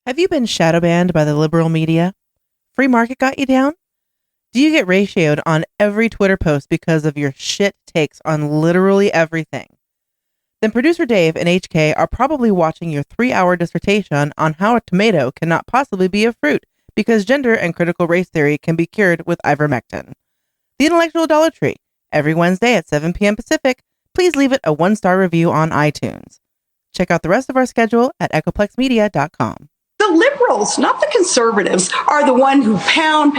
Have you been shadow banned by the liberal media? Free market got you down? Do you get ratioed on every Twitter post because of your shit takes on literally everything? Then producer Dave and HK are probably watching your 3-hour dissertation on how a tomato cannot possibly be a fruit because gender and critical race theory can be cured with ivermectin. The Intellectual Dollar Tree, every Wednesday at 7 p.m. Pacific. Please leave it a 1-star review on iTunes. Check out the rest of our schedule at echoplexmedia.com. The liberals, not the conservatives, are the one who pound.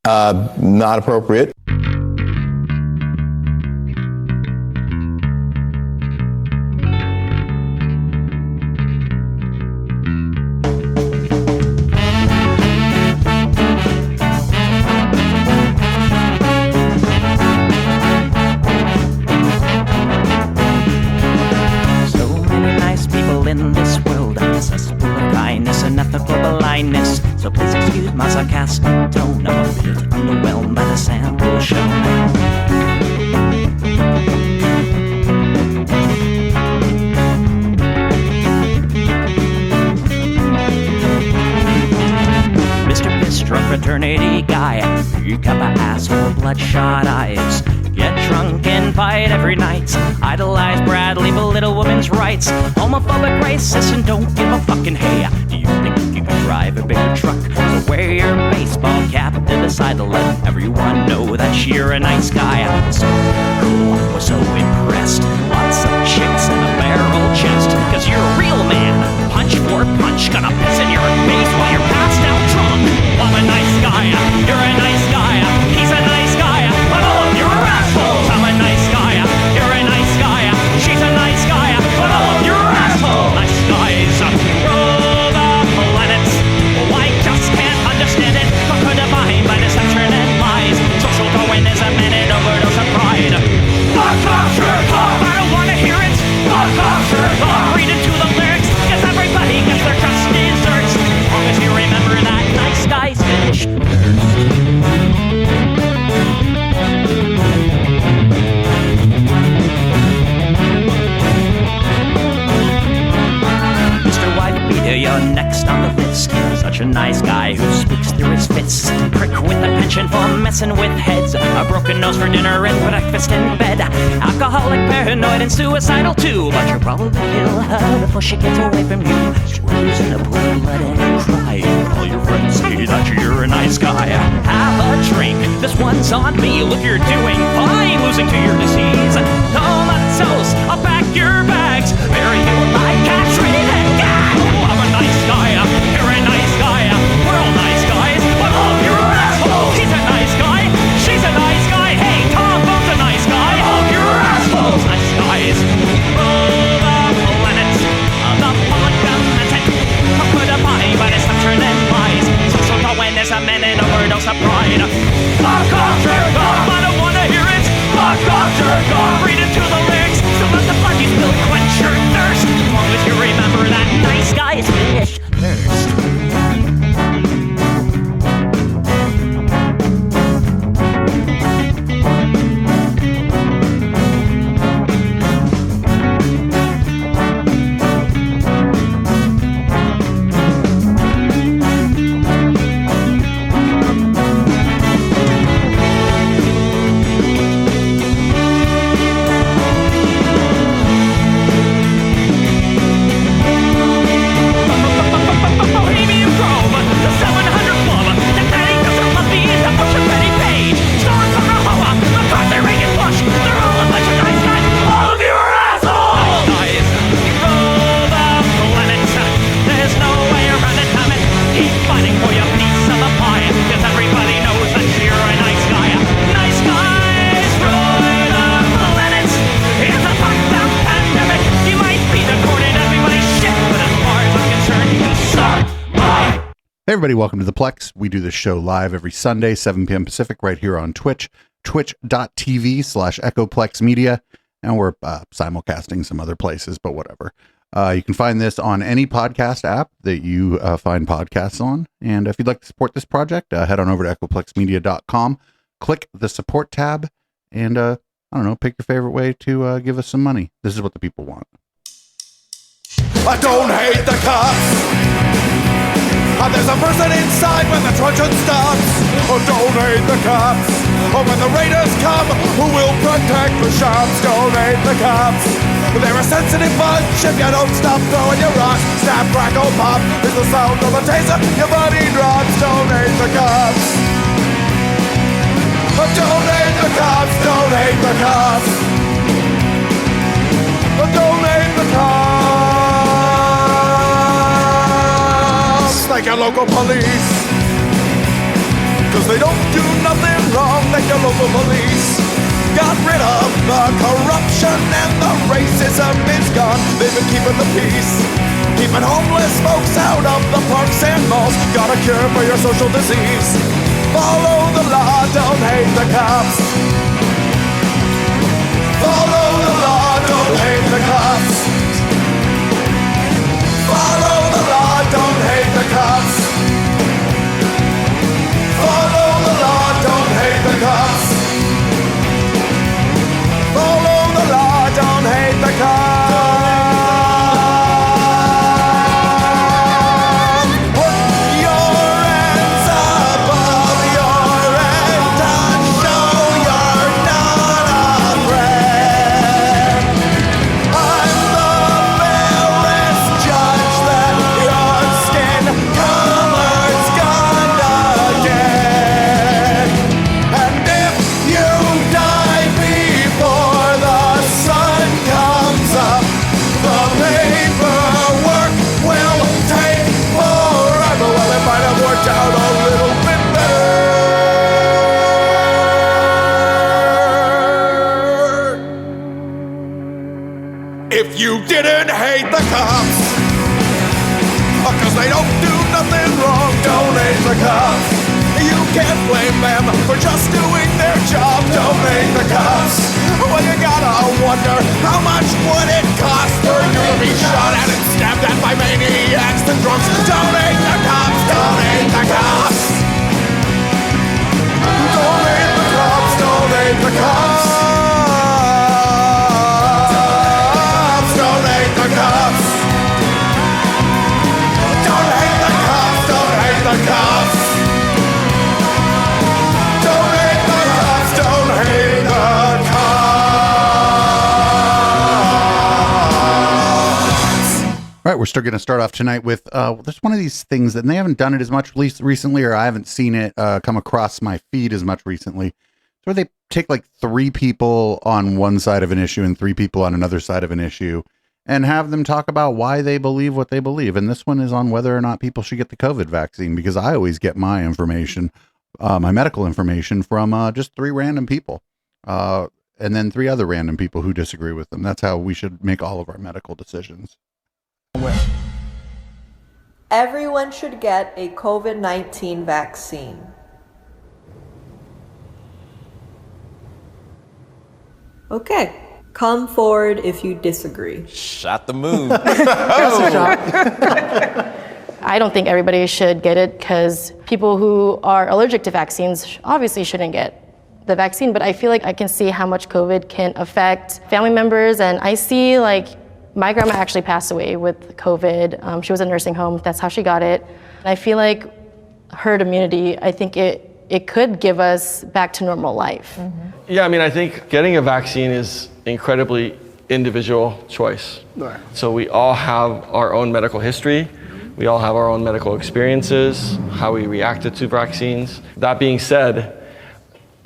Not appropriate. In this world, cesspool of kindness and ethical blindness. So please excuse my sarcastic tone. I'm a bit underwhelmed by the sample shown. Mr. Bistro fraternity guy, you got the asshole bloodshot eyes. Get drunk and fight every night. Idolize Bradley, belittle women's rights. Homophobic, racist, and don't give a fucking hey. Do you think you can drive a bigger truck? So wear your baseball cap to decide to let everyone know that you're a nice guy. So cool, we're so impressed. Lots of chicks and a barrel chest. Cause you're a real man. Punch for punch, gonna piss in your face while you're passed out drunk. I'm a nice guy, you're a nice guy. He's a nice guy, but all of you are assholes. I'm a nice guy, you're a nice guy. She's a nice guy, but all of you are assholes. Nice guys rule the planet. I just can't understand it. Conquer divine by deception and lies. Social Darwinism and an overdose of pride. I don't wanna hear it. Read into the lyrics, cause everybody gets their just desserts. As long as you remember that nice guys finish first. You're next on the list. Such a nice guy who speaks through his fists. Prick with a penchant for messing with heads. A broken nose for dinner and breakfast in bed. Alcoholic, paranoid, and suicidal too. But you'll probably kill her before she gets away from you. She lives in a blue, letting her cry. All your friends say that you're a nice guy. Have a drink, this one's on me. Look, you're doing fine, losing to your disease. Comatose, I'll pack your bags. Bury you like cats, ready to gag. I'm a nice guy, you're a nice guy. We're all nice guys, but all of you are assholes. He's a nice guy, she's a nice guy. Hey, Tom Bo's a nice guy. All of you are assholes. Nice guys rule the planet. The polygammatic, put a body by deception and lies. Social Darwinism and an overdose of pride. Fuck off, jerk off. I don't wanna hear it. Fuck off, jerk off. Read into the lyrics, so let the bloody spill quench your thirst. As long as you remember that nice guys finish first. Hey everybody, welcome to the Plex. We do this show live every Sunday, 7 p.m. Pacific, right here on Twitch, twitch.tv/EchoPlexMedia, and we're simulcasting some other places, but whatever. You can find this on any podcast app that you find podcasts on, and if you'd like to support this project, head on over to EchoPlexMedia.com, click the support tab, and I don't know, pick your favorite way to give us some money. This is what the people want. I don't hate the cops. There's a person inside when the truncheon stops. Donate the cops. When the raiders come, who will protect the shops? Donate the cops. They're a sensitive bunch if you don't stop throwing your rocks. Snap, crackle, pop is the sound of a taser. Your body drops. Donate the cops. Donate the cops. Donate the cops. Donate the cops. Like your local police. 'Cause they don't do nothing wrong like your local police. Got rid of the corruption and the racism is gone. They've been keeping the peace, keeping homeless folks out of the parks and malls. Got a cure for your social disease. Follow the law, don't hate the cops. Follow the law, don't hate the cops. Follow the law, don't hate the cops. Follow the law, don't hate the cops. Follow the law, don't hate the cops. Put your hands above your head and show you're not afraid. I'm the fairest judge that your skin color's gonna get. And if you die before the sun comes up, the paperwork will take forever. Well, it might have worked out a little bit better. If you didn't hate the cops, 'cause they don't do nothing wrong, donate the cops. You can't blame them for just doing their job, donate the cops. Well, you gotta wonder, how much would it cost for you to be shot at and stabbed at by maniacs and drunks? Donate the cops, donate the cops. Donate the cops, donate the cops. Donate the cops. Donate the cops, donate the cops. Donate the cops, donate the cops. All right, we're still going to start off tonight with there's one of these things that, and they haven't done it as much recently, or I haven't seen it come across my feed as much recently. So they take like 3 people on one side of an issue and 3 people on another side of an issue and have them talk about why they believe what they believe. And this one is on whether or not people should get the COVID vaccine, because I always get my information, my medical information from just 3 random people. And then 3 other random people who disagree with them. That's how we should make all of our medical decisions. Everyone should get a COVID-19 vaccine. Okay, come forward if you disagree. Shot the moon. I don't think everybody should get it because people who are allergic to vaccines obviously shouldn't get the vaccine, but I feel like I can see how much COVID can affect family members, and I see like my grandma actually passed away with COVID. She was in a nursing home, that's how she got it. And I feel like herd immunity, I think it could give us back to normal life. Mm-hmm. Yeah, I mean, I think getting a vaccine is incredibly individual choice. Right. So we all have our own medical history. We all have our own medical experiences, how we reacted to vaccines. That being said,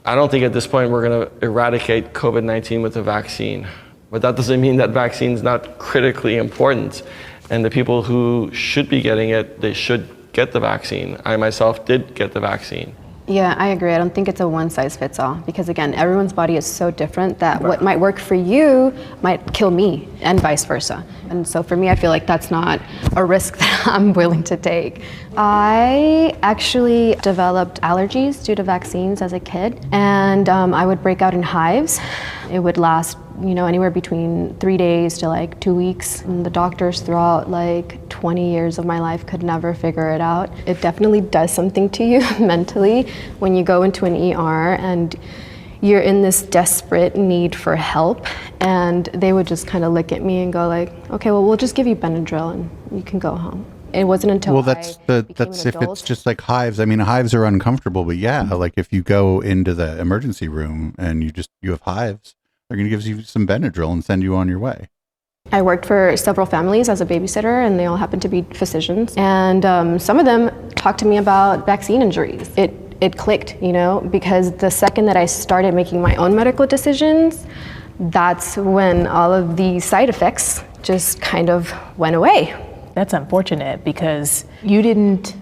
I don't think at this point we're going to eradicate COVID-19 with a vaccine. But that doesn't mean that vaccine's not critically important. And the people who should be getting it, they should get the vaccine. I myself did get the vaccine. Yeah, I agree. I don't think it's a one-size-fits-all because, again, everyone's body is so different that what might work for you might kill me and vice versa. And so for me, I feel like that's not a risk that I'm willing to take. I actually developed allergies due to vaccines as a kid, and I would break out in hives. It would last, anywhere between 3 days to like 2 weeks. And the doctors throughout like 20 years of my life could never figure it out. It definitely does something to you mentally when you go into an ER and you're in this desperate need for help, and they would just kind of look at me and go like, okay, well, we'll just give you Benadryl and you can go home. It wasn't until that's became that's an if adult. it's just like hives. I mean, hives are uncomfortable, but yeah, like if you go into the emergency room and you have hives, they're going to give you some Benadryl and send you on your way. I worked for several families as a babysitter, and they all happened to be physicians. And some of them talked to me about vaccine injuries. It clicked, because the second that I started making my own medical decisions, that's when all of the side effects just kind of went away. That's unfortunate because you didn't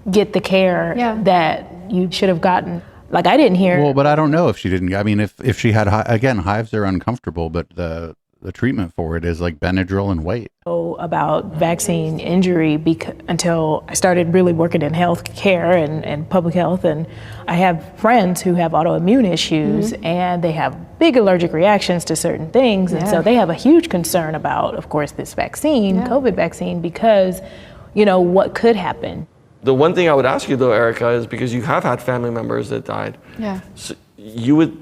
get the care that you should have gotten. Like I didn't hear. Well, but I don't know if she didn't. I mean, if she had, again, hives are uncomfortable, but the treatment for it is like Benadryl and wait. About vaccine injury until I started really working in health care and public health. And I have friends who have autoimmune issues and they have big allergic reactions to certain things. And so they have a huge concern about, of course, this vaccine, COVID vaccine, because, what could happen. The one thing I would ask you though, Erica, is because you have had family members that died. Yeah. So you would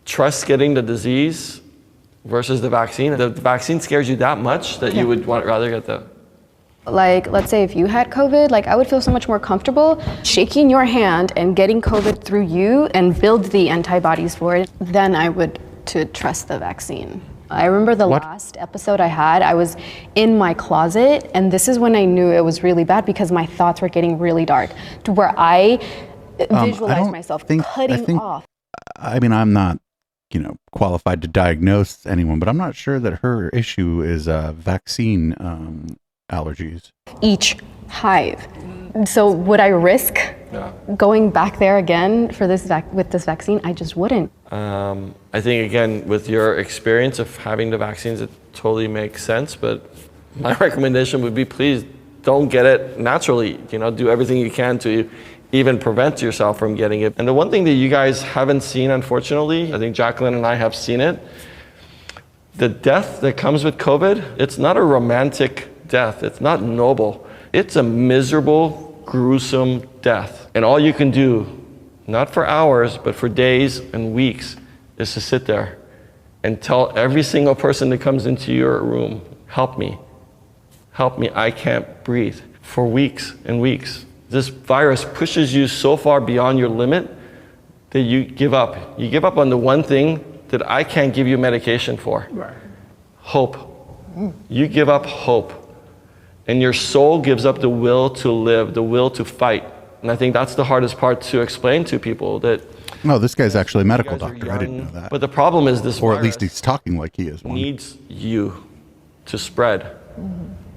trust getting the disease versus the vaccine? The vaccine scares you that much that you would rather get the... Like, let's say if you had COVID, I would feel so much more comfortable shaking your hand and getting COVID through you and build the antibodies for it than I would to trust the vaccine. I remember the last episode I had, I was in my closet, and this is when I knew it was really bad because my thoughts were getting really dark to where I visualized myself cutting off. I mean, I'm not qualified to diagnose anyone, but I'm not sure that her issue is vaccine allergies. Each hive. So would I risk going back there again for this with this vaccine? I just wouldn't. I think again, with your experience of having the vaccines, it totally makes sense. But my recommendation would be, please don't get it naturally. Do everything you can to even prevent yourself from getting it. And the one thing that you guys haven't seen, unfortunately, I think Jacqueline and I have seen it, the death that comes with COVID, it's not a romantic death. It's not noble. It's a miserable, gruesome death. And all you can do, not for hours, but for days and weeks, is to sit there and tell every single person that comes into your room, help me, I can't breathe, for weeks and weeks. This virus pushes you so far beyond your limit that you give up. You give up on the one thing that I can't give you medication for. Right. Hope. You give up hope. And your soul gives up the will to live, the will to fight. And I think that's the hardest part to explain to people that... No, this guy's actually a medical doctor. I didn't know that. But the problem is this Or at least he's talking like he is one. Needs you to spread.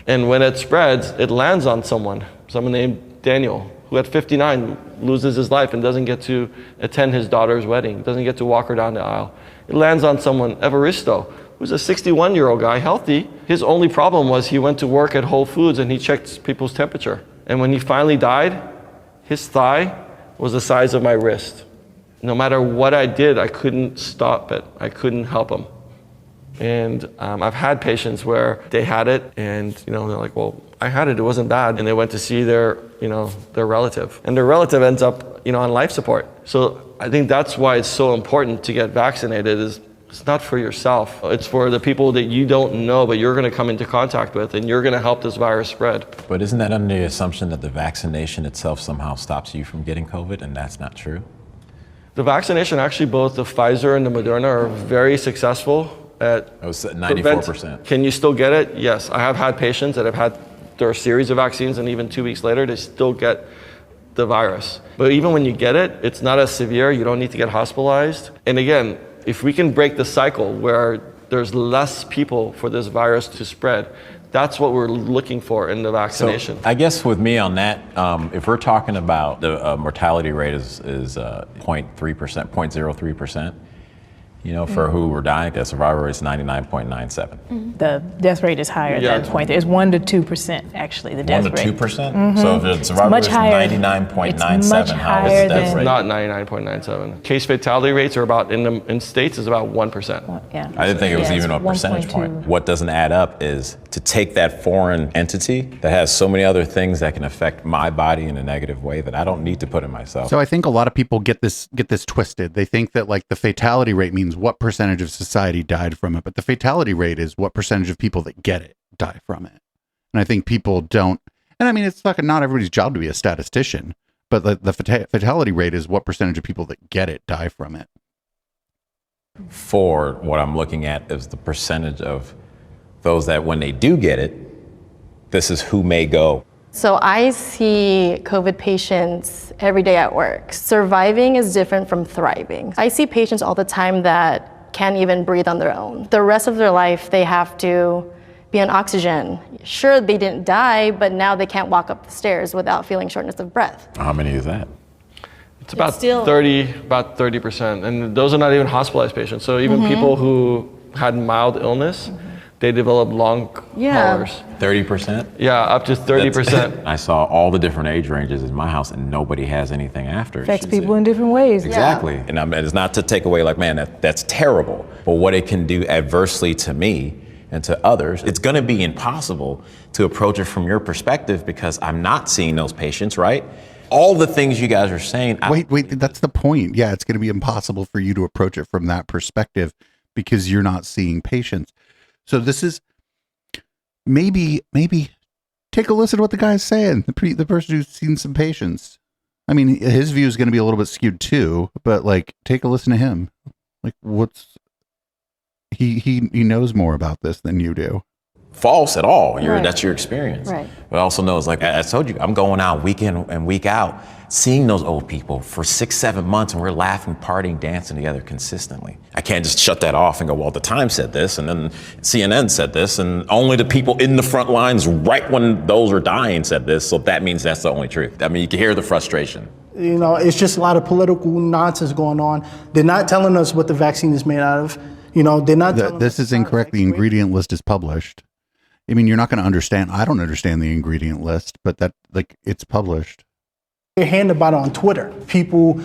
And when it spreads, it lands on someone named Daniel, who at 59 loses his life and doesn't get to attend his daughter's wedding, doesn't get to walk her down the aisle. It lands on someone, Evaristo, who's a 61-year-old guy, healthy. His only problem was he went to work at Whole Foods and he checked people's temperature. And when he finally died, his thigh was the size of my wrist. No matter what I did, I couldn't stop it. I couldn't help him. And I've had patients where they had it and they're like, well, I had it, it wasn't bad. And they went to see their relative. And their relative ends up, on life support. So I think that's why it's so important to get vaccinated is it's not for yourself. It's for the people that you don't know, but you're gonna come into contact with and you're gonna help this virus spread. But isn't that under the assumption that the vaccination itself somehow stops you from getting COVID, and that's not true? The vaccination, actually both the Pfizer and the Moderna are very successful at... It was 94%. Can you still get it? Yes, I have had patients that have had their series of vaccines and even 2 weeks later, they still get the virus. But even when you get it, it's not as severe, you don't need to get hospitalized. And again, if we can break the cycle where there's less people for this virus to spread, that's what we're looking for in the vaccination. So I guess with me on that, if we're talking about the mortality rate is 0.3%, 0.03%, for who were dying, the survival rate is 99.97. The death rate is higher at that point. It's 1 to 2%, actually, the death rate. 1 to 2%? So if the survival rate is 99.97, how is the death rate? It's not 99.97. Case fatality rates are about, in states, is about 1%. Yeah. I didn't think it was even a percentage point. What doesn't add up is to take that foreign entity that has so many other things that can affect my body in a negative way that I don't need to put in myself. So I think a lot of people get this twisted. They think that the fatality rate means what percentage of society died from it, but the fatality rate is what percentage of people that get it die from it. And I think people don't And I mean, it's fucking not everybody's job to be a statistician, but the fatality rate is what percentage of people that get it die from it. For what I'm looking at is the percentage of those that when they do get it, this is who may go. So I see COVID patients every day at work. Surviving is different from thriving. I see patients all the time that can't even breathe on their own. The rest of their life, they have to be on oxygen. Sure, they didn't die, but now they can't walk up the stairs without feeling shortness of breath. How many is that? It's about 30%. And those are not even hospitalized patients. So even people who had mild illness, they develop long haulers. 30%? Yeah, up to 30%. I saw all the different age ranges in my house and nobody has anything after. Affects people in different ways. Exactly. And it's not to take away like, man, that's terrible. But what it can do adversely to me and to others, it's gonna be impossible to approach it from your perspective because I'm not seeing those patients, right? All the things you guys are saying. Wait, that's the point. Yeah, it's gonna be impossible for you to approach it from that perspective because you're not seeing patients. So this is maybe take a listen to what the guy's saying. The person who's seen some patients. I mean, his view is going to be a little bit skewed too, but like, take a listen to him. Like, he knows more about this than you do. False at all. Right. That's your experience. Right. But also knows, like I told you, I'm going out week in and week out, seeing those old people for 6-7 months, and we're laughing, partying, dancing together consistently. I can't just shut that off and go, well, the Times said this, and then CNN said this, and only the people in the front lines right when those are dying said this, so that means that's the only truth. I mean, you can hear the frustration. You know, it's just a lot of political nonsense going on. They're not telling us what the vaccine is made out of. You know, they're not telling this is incorrect. The ingredient list is published. I mean, you're not going to understand. I don't understand the ingredient list, but it's published. They're hearing about it on Twitter. People,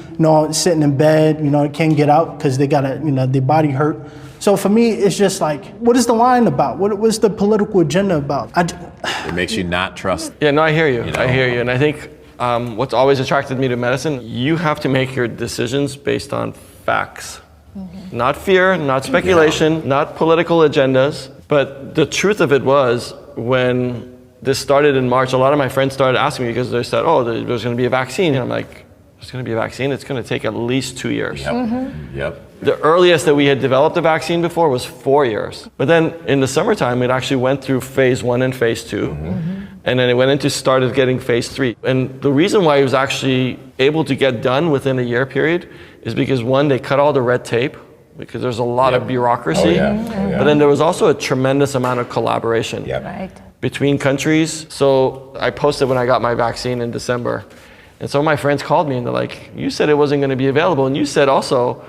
sitting in bed, can't get out because they got their body hurt. So for me, it's just like, what is the line about? What's the political agenda about? It makes you not trust. Yeah, no, I hear you. I hear you. And I think what's always attracted me to medicine, you have to make your decisions based on facts. Not fear, not speculation, not political agendas. But the truth of it was, when this started in March, a lot of my friends started asking me because they said, oh, there's going to be a vaccine. And I'm like, there's going to be a vaccine? It's going to take at least 2 years. Yep. The earliest that we had developed a vaccine before was 4 years. But then in the summertime, it actually went through phase 1 and phase 2. And then it went into started getting phase 3. And the reason why it was actually able to get done within a year period is because, one, they cut all the red tape, because there's a lot of bureaucracy. But then there was also a tremendous amount of collaboration between countries. So I posted when I got my vaccine in December. And some of my friends called me and they're like, you said it wasn't going to be available. And you said also,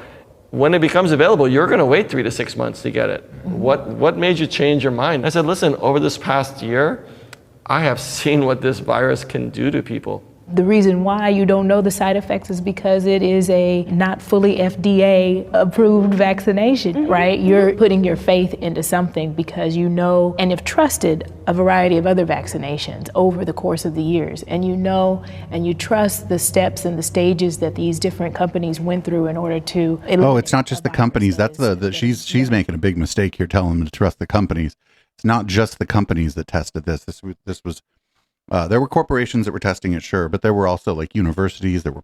when it becomes available, you're going to wait 3 to 6 months to get it. What made you change your mind? I said, listen, over this past year, I have seen what this virus can do to people. The reason why you don't know the side effects is because it is a not fully FDA approved vaccination, right? You're putting your faith into something because you know and have trusted a variety of other vaccinations over the course of the years. And you know and you trust the steps and the stages that these different companies went through in order to... Oh, it's not just the companies. That's she's making a big mistake here telling them to trust the companies. It's not just the companies that tested this. This was... there were corporations that were testing it, sure, but there were also like universities, there were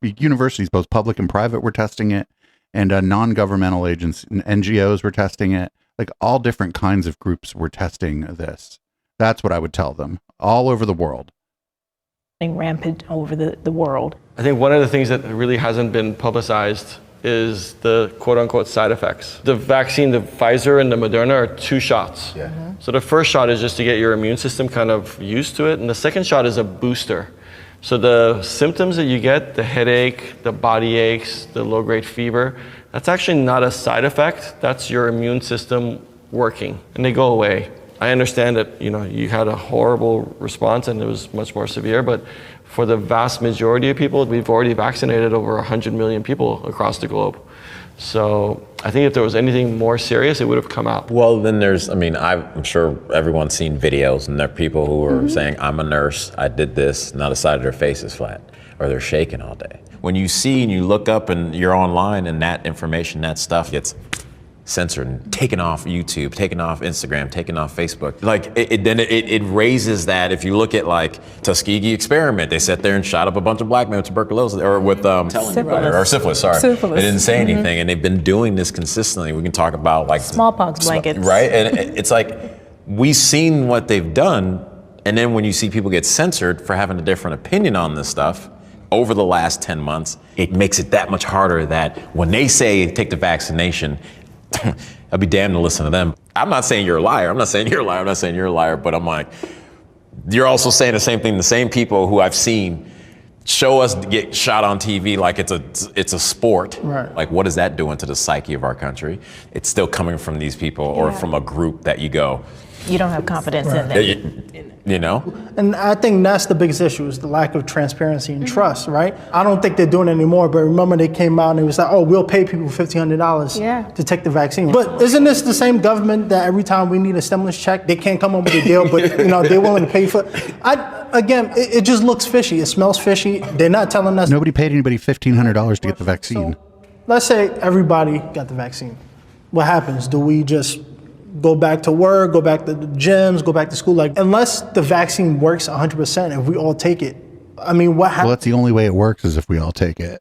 universities, both public and private, were testing it, and non-governmental agencies and NGOs were testing it. Like, all different kinds of groups were testing this. That's what I would tell them, all over the world. Rampant over the world. I think one of the things that really hasn't been publicized is the quote-unquote side effects. The vaccine, the Pfizer and the Moderna, are 2 shots. So the first shot is just to get your immune system kind of used to it, and the second shot is a booster. So the symptoms that you get, the headache, the body aches, the low-grade fever, that's actually not a side effect. That's your immune system working, and they go away. I understand that you had a horrible response and it was much more severe, but for the vast majority of people, we've already vaccinated over 100 million people across the globe. So I think if there was anything more serious, it would have come out. Well, then I'm sure everyone's seen videos, and there are people who are saying, I'm a nurse, I did this, now the side of their face is flat, or they're shaking all day. When you see and you look up and you're online and that information, that stuff gets censored and taken off YouTube, taken off Instagram, taken off Facebook. Like it raises that. If you look at like Tuskegee experiment, they sat there and shot up a bunch of black men with tuberculosis or with syphilis. Sorry, they didn't say anything, and they've been doing this consistently. We can talk about like smallpox blankets, right? And it's like we've seen what they've done, and then when you see people get censored for having a different opinion on this stuff over the last 10 months, it makes it that much harder that when they say take the vaccination, I'll be damned to listen to them. I'm not saying you're a liar. I'm not saying you're a liar, but I'm like, you're also saying the same thing. The same people who I've seen show us get shot on TV like it's a sport. Right. Like, what is that doing to the psyche of our country? It's still coming from these people or from a group that you go, you don't have confidence in them. You know? And I think that's the biggest issue is the lack of transparency and trust, right? I don't think they're doing it anymore, but remember they came out and it was like, oh, we'll pay people $1,500 to take the vaccine. But isn't this the same government that every time we need a stimulus check, they can't come up with a deal, but they're willing to pay for it? It just looks fishy. It smells fishy. They're not telling us. Nobody paid anybody $1,500 to get the vaccine. So, let's say everybody got the vaccine. What happens? Do we just go back to work, go back to the gyms, go back to school? Like, unless the vaccine works 100%, if we all take it, I mean, what happens? Well, that's the only way it works is if we all take it.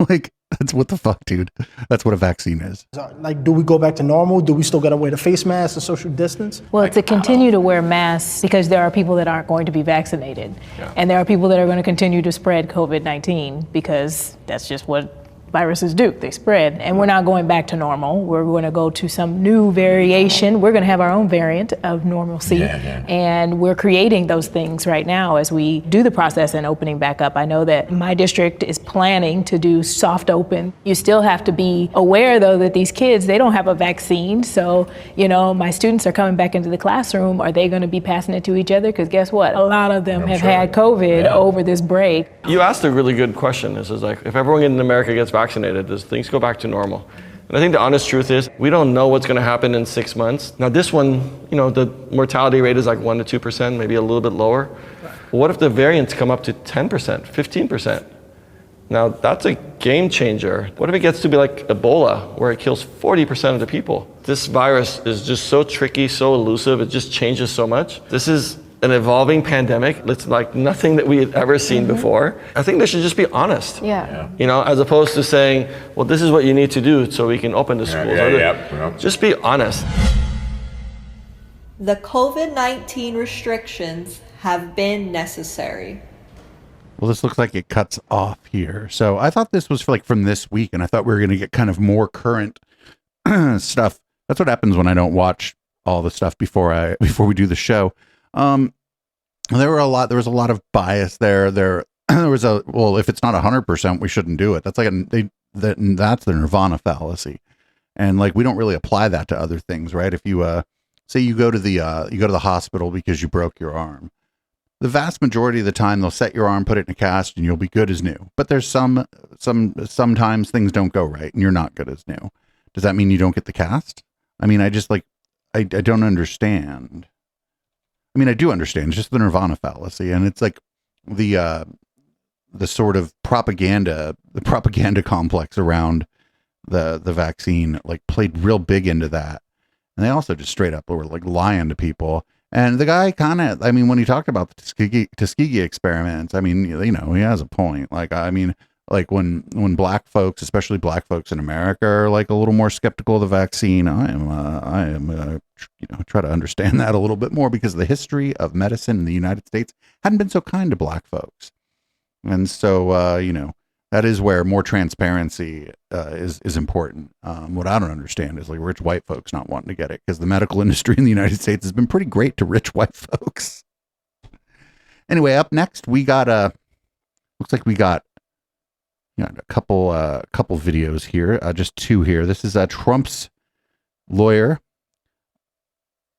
Like, that's what the fuck, dude. That's what a vaccine is. Like, do we go back to normal? Do we still got to wear the face mask and social distance? Well, to continue to wear masks because there are people that aren't going to be vaccinated. Yeah. And there are people that are going to continue to spread COVID-19 because that's just what viruses do, they spread, and we're not going back to normal. We're going to go to some new variation. We're going to have our own variant of normalcy, and we're creating those things right now as we do the process and opening back up. I know that my district is planning to do soft open. You still have to be aware, though, that these kids, they don't have a vaccine, so, my students are coming back into the classroom. Are they going to be passing it to each other? Because guess what? A lot of them have had COVID over this break. You asked a really good question. This is like, if everyone in America gets vaccinated, does things go back to normal? And I think the honest truth is we don't know what's going to happen in 6 months. Now this one, the mortality rate is like 1% to 2%, maybe a little bit lower. Right. What if the variants come up to 10%, 15%? Now that's a game changer. What if it gets to be like Ebola, where it kills 40% of the people? This virus is just so tricky, so elusive, it just changes so much. This is an evolving pandemic. It's like nothing that we had ever seen before. I think they should just be honest. As opposed to saying, well, this is what you need to do so we can open the schools. Just be honest. The COVID-19 restrictions have been necessary. Well, this looks like it cuts off here. So I thought this was from this week, and I thought we were going to get kind of more current stuff. That's what happens when I don't watch all the stuff before we do the show. There was a lot of bias there. There was if it's not 100%, we shouldn't do it. That's that's the Nirvana fallacy. And we don't really apply that to other things, right? If you, say you go to the hospital because you broke your arm, the vast majority of the time they'll set your arm, put it in a cast, and you'll be good as new. But there's sometimes things don't go right and you're not good as new. Does that mean you don't get the cast? I mean, I don't understand. I mean, I do understand. It's just the Nirvana fallacy, and it's like the sort of propaganda complex around the vaccine, played real big into that, and they also just straight up were lying to people. And the guy when he talked about the Tuskegee experiments, I mean, he has a point. When black folks, especially black folks in America, are a little more skeptical of the vaccine, I am try to understand that a little bit more, because the history of medicine in the United States hadn't been so kind to black folks. And so, that is where more transparency is important. What I don't understand is rich white folks not wanting to get it, because the medical industry in the United States has been pretty great to rich white folks. Anyway, up next, we got looks like we got a couple videos here, just two here. This is Trump's lawyer,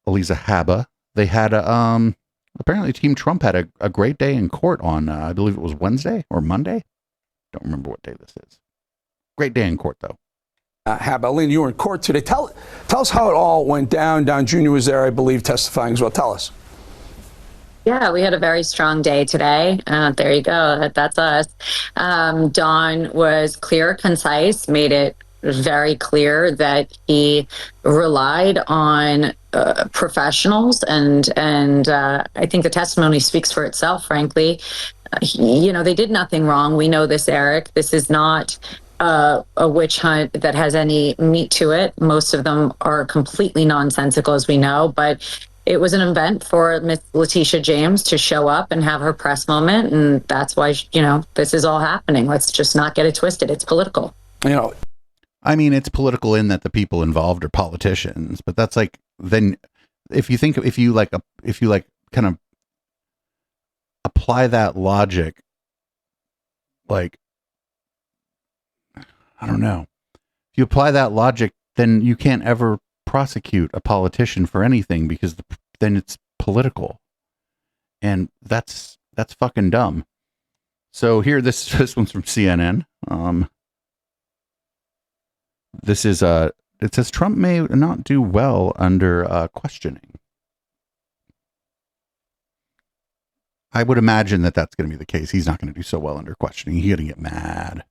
Elisa Haba. They had apparently Team Trump had a great day in court on I believe it was Wednesday or Monday. Don't remember what day this is. Great day in court though. Haba, you were in court today. Tell us how it all went down. Don Jr. was there, I believe, testifying as well. Tell us. Yeah, we had a very strong day today. There you go. That's us. Don was clear, concise, made it very clear that he relied on professionals, and I think the testimony speaks for itself, frankly. They did nothing wrong. We know this, Eric. This is not a witch hunt that has any meat to it. Most of them are completely nonsensical, as we know, but it was an event for Miss Letitia James to show up and have her press moment, and that's why, this is all happening. Let's just not get it twisted. It's political. I mean, it's political in that the people involved are politicians, but that's like, then if you kind of apply that logic, like, I don't know, if you apply that logic, then you can't ever prosecute a politician for anything, because then it's political, and that's fucking dumb. So here, this one's from CNN. This is it says Trump may not do well under questioning. I would imagine that that's going to be the case. He's not going to do so well under questioning. He's going to get mad.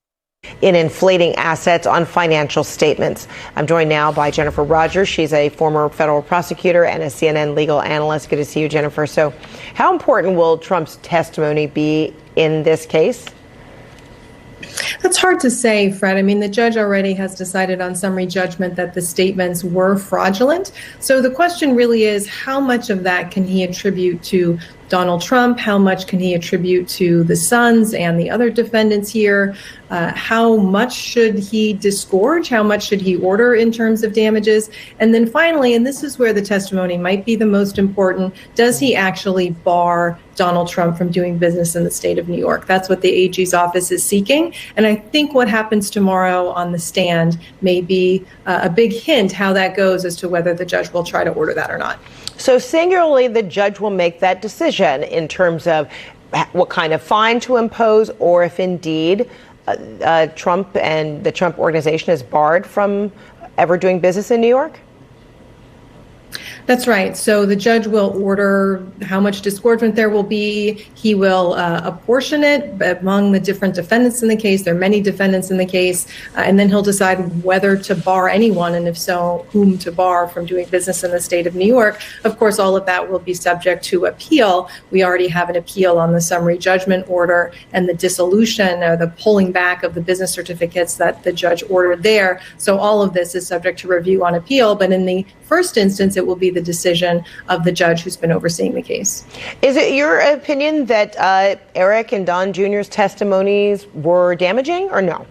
In inflating assets on financial statements. I'm joined now by Jennifer Rogers. She's a former federal prosecutor and a CNN legal analyst. Good to see you, Jennifer. So how important will Trump's testimony be in this case? That's hard to say, Fred. I mean, the judge already has decided on summary judgment that the statements were fraudulent. So the question really is, how much of that can he attribute to Donald Trump? How much can he attribute to the sons and the other defendants here? How much should he disgorge? How much should he order in terms of damages? And then finally, and this is where the testimony might be the most important, does he actually bar Donald Trump from doing business in the state of New York? That's what the AG's office is seeking. And I think what happens tomorrow on the stand may be a big hint how that goes as to whether the judge will try to order that or not. So singularly, the judge will make that decision in terms of what kind of fine to impose, or if indeed Trump and the Trump organization is barred from ever doing business in New York? That's right. So the judge will order how much disgorgement there will be. He will apportion it among the different defendants in the case. There are many defendants in the case. And then he'll decide whether to bar anyone, and if so, whom to bar from doing business in the state of New York. Of course, all of that will be subject to appeal. We already have an appeal on the summary judgment order and the dissolution or the pulling back of the business certificates that the judge ordered there. So all of this is subject to review on appeal. But in the first instance, it will be the decision of the judge who's been overseeing the case. Is it your opinion that Eric and Don Jr.'s testimonies were damaging, or no?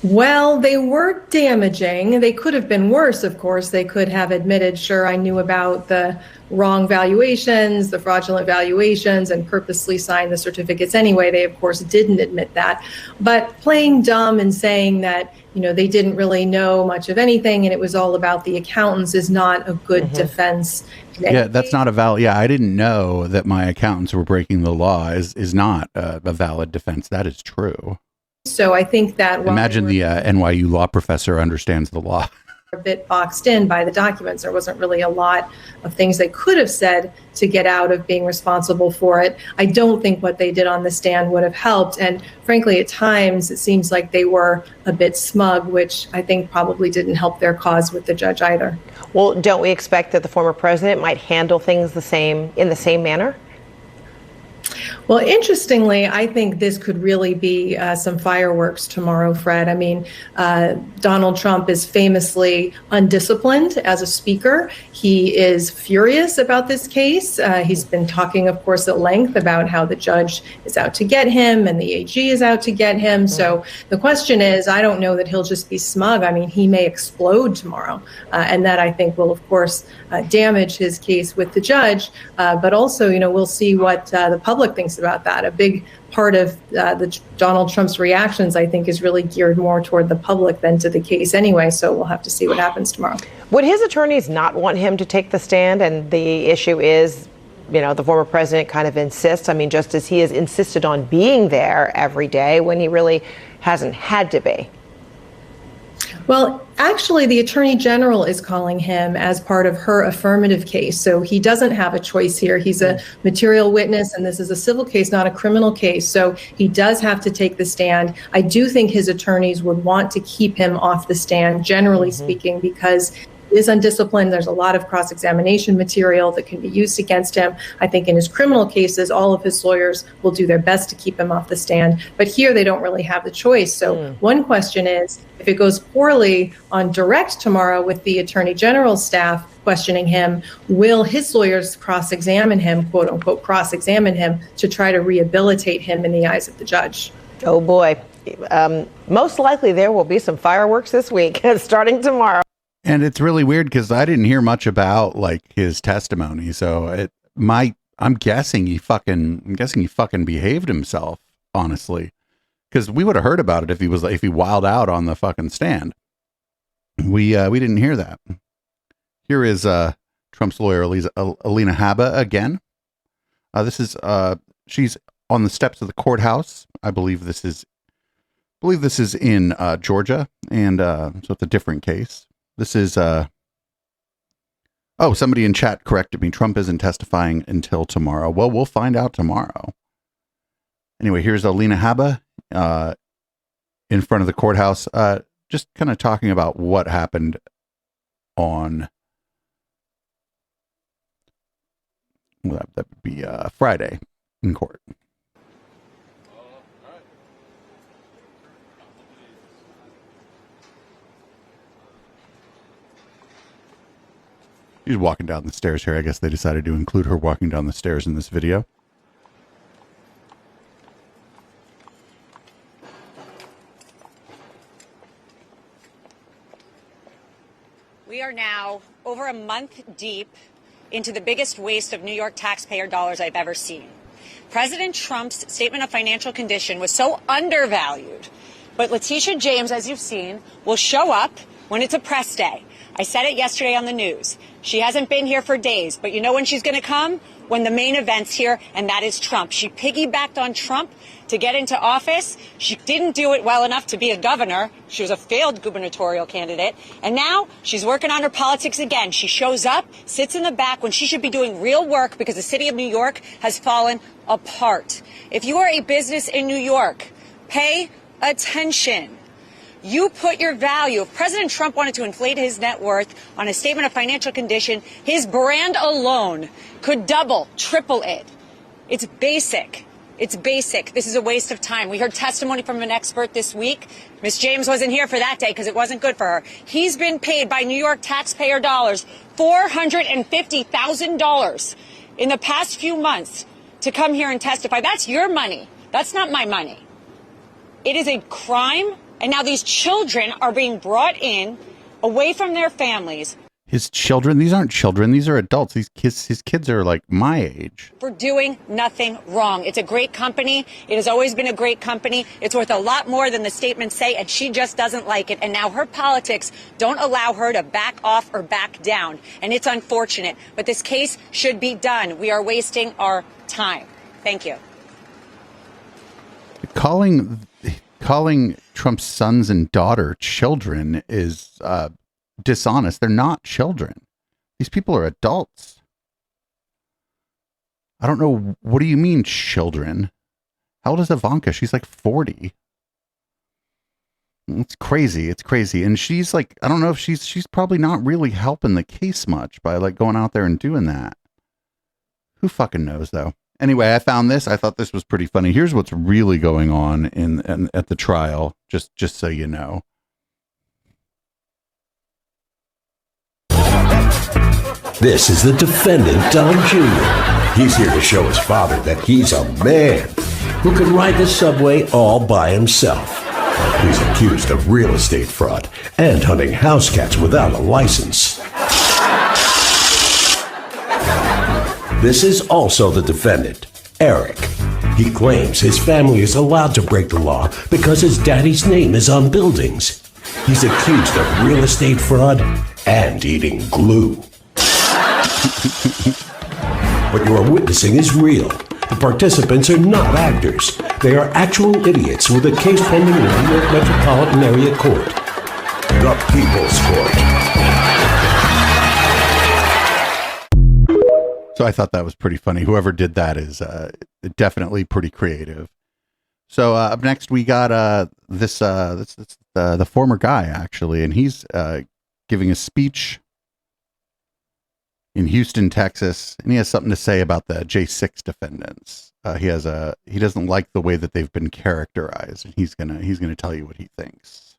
Well, they were damaging. They could have been worse, of course. They could have admitted, sure, I knew about the wrong valuations, the fraudulent valuations, and purposely signed the certificates anyway. They, of course, didn't admit that. But playing dumb and saying that, they didn't really know much of anything and it was all about the accountants is not a good defense. Yeah, that's not a valid. Yeah, I didn't know that my accountants were breaking the law is not a valid defense. That is true. So I think that imagine the NYU law professor understands the law. A bit boxed in by the documents. There wasn't really a lot of things they could have said to get out of being responsible for it. I don't think what they did on the stand would have helped. And frankly, at times, it seems like they were a bit smug, which I think probably didn't help their cause with the judge either. Well, don't we expect that the former president might handle things in the same manner? Well, interestingly, I think this could really be some fireworks tomorrow, Fred. I mean, Donald Trump is famously undisciplined as a speaker. He is furious about this case. He's been talking, of course, at length about how the judge is out to get him and the AG is out to get him. So the question is, I don't know that he'll just be smug. I mean, he may explode tomorrow. And that, I think, will, of course, damage his case with the judge. But also, we'll see what the public thinks about that. A big part of the Donald Trump's reactions, I think, is really geared more toward the public than to the case anyway. So we'll have to see what happens tomorrow. Would his attorneys not want him to take the stand? And the issue is, the former president kind of insists. I mean, just as he has insisted on being there every day when he really hasn't had to be. Well, actually, the Attorney General is calling him as part of her affirmative case. So he doesn't have a choice here. He's a material witness, and this is a civil case, not a criminal case. So he does have to take the stand. I do think his attorneys would want to keep him off the stand, generally speaking, because he is undisciplined. There's a lot of cross-examination material that can be used against him. I think in his criminal cases, all of his lawyers will do their best to keep him off the stand. But here, they don't really have the choice. So one question is, if it goes poorly on direct tomorrow with the Attorney General's staff questioning him, will his lawyers cross-examine him, quote unquote, cross-examine him to try to rehabilitate him in the eyes of the judge? Oh boy. Most likely there will be some fireworks this week starting tomorrow. And it's really weird because I didn't hear much about like his testimony. So I'm guessing he fucking behaved himself, honestly. Because we would have heard about it if he wilded out on the fucking stand. We didn't hear that. Here is Trump's lawyer Alina Habba again. This is she's on the steps of the courthouse. I believe this is in Georgia, and so it's a different case. This is somebody in chat corrected me. Trump isn't testifying until tomorrow. Well, we'll find out tomorrow. Anyway, here's Alina Habba in front of the courthouse, just kind of talking about what happened on that would be Friday in court. She's walking down the stairs here. I guess they decided to include her walking down the stairs in this video. We are now over a month deep into the biggest waste of New York taxpayer dollars I've ever seen. President Trump's statement of financial condition was so undervalued, but Letitia James, as you've seen, will show up when it's a press day. I said it yesterday on the news. She hasn't been here for days, but you know when she's going to come? When the main event's here, and that is Trump. She piggybacked on Trump to get into office. She didn't do it well enough to be a governor. She was a failed gubernatorial candidate. And now she's working on her politics again. She shows up, sits in the back when she should be doing real work because the city of New York has fallen apart. If you are a business in New York, pay attention. You put your value. If President Trump wanted to inflate his net worth on a statement of financial condition, his brand alone could double, triple it. It's basic. It's basic. This is a waste of time. We heard testimony from an expert this week. Ms. James wasn't here for that day because it wasn't good for her. He's been paid by New York taxpayer dollars $450,000 in the past few months to come here and testify. That's your money. That's not my money. It is a crime. And now these children are being brought in away from their families. His children? These aren't children. These are adults. His kids are like my age. For doing nothing wrong. It's a great company. It has always been a great company. It's worth a lot more than the statements say, and she just doesn't like it. And now her politics don't allow her to back off or back down. And it's unfortunate. But this case should be done. We are wasting our time. Thank you. Calling Trump's sons and daughter children is dishonest. They're not children. These people are adults. I don't know. What do you mean children? How old is Ivanka? She's like 40. It's crazy. It's crazy. And she's like, I don't know if she's probably not really helping the case much by like going out there and doing that. Who fucking knows though? Anyway, I found this. I thought this was pretty funny. Here's what's really going on at the trial, just so you know. This is the defendant, Don Jr. He's here to show his father that he's a man who can ride the subway all by himself. He's accused of real estate fraud and hunting house cats without a license. This is also the defendant, Eric. He claims his family is allowed to break the law because his daddy's name is on buildings. He's accused of real estate fraud and eating glue. What you are witnessing is real. The participants are not actors. They are actual idiots with a case pending in the New York Metropolitan Area Court. the People's Court. So I thought that was pretty funny. Whoever did that is definitely pretty creative. So up next we got the former guy actually, and he's giving a speech in Houston, Texas, and he has something to say about the J6 defendants. He doesn't like the way that they've been characterized, and he's gonna tell you what he thinks.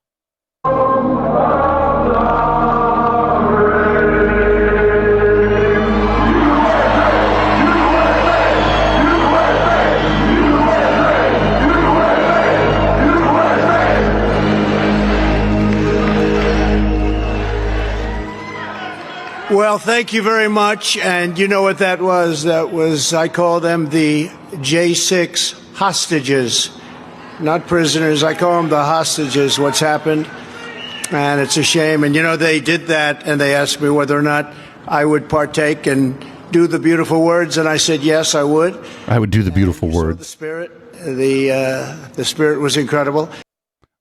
Well, thank you very much. And you know what that was? That was, I call them the J6 hostages, not prisoners. I call them the hostages, what's happened. And it's a shame. And, you know, they did that, and they asked me whether or not I would partake and do the beautiful words. And I said, yes, I would. I would do the beautiful words. The spirit, the spirit was incredible.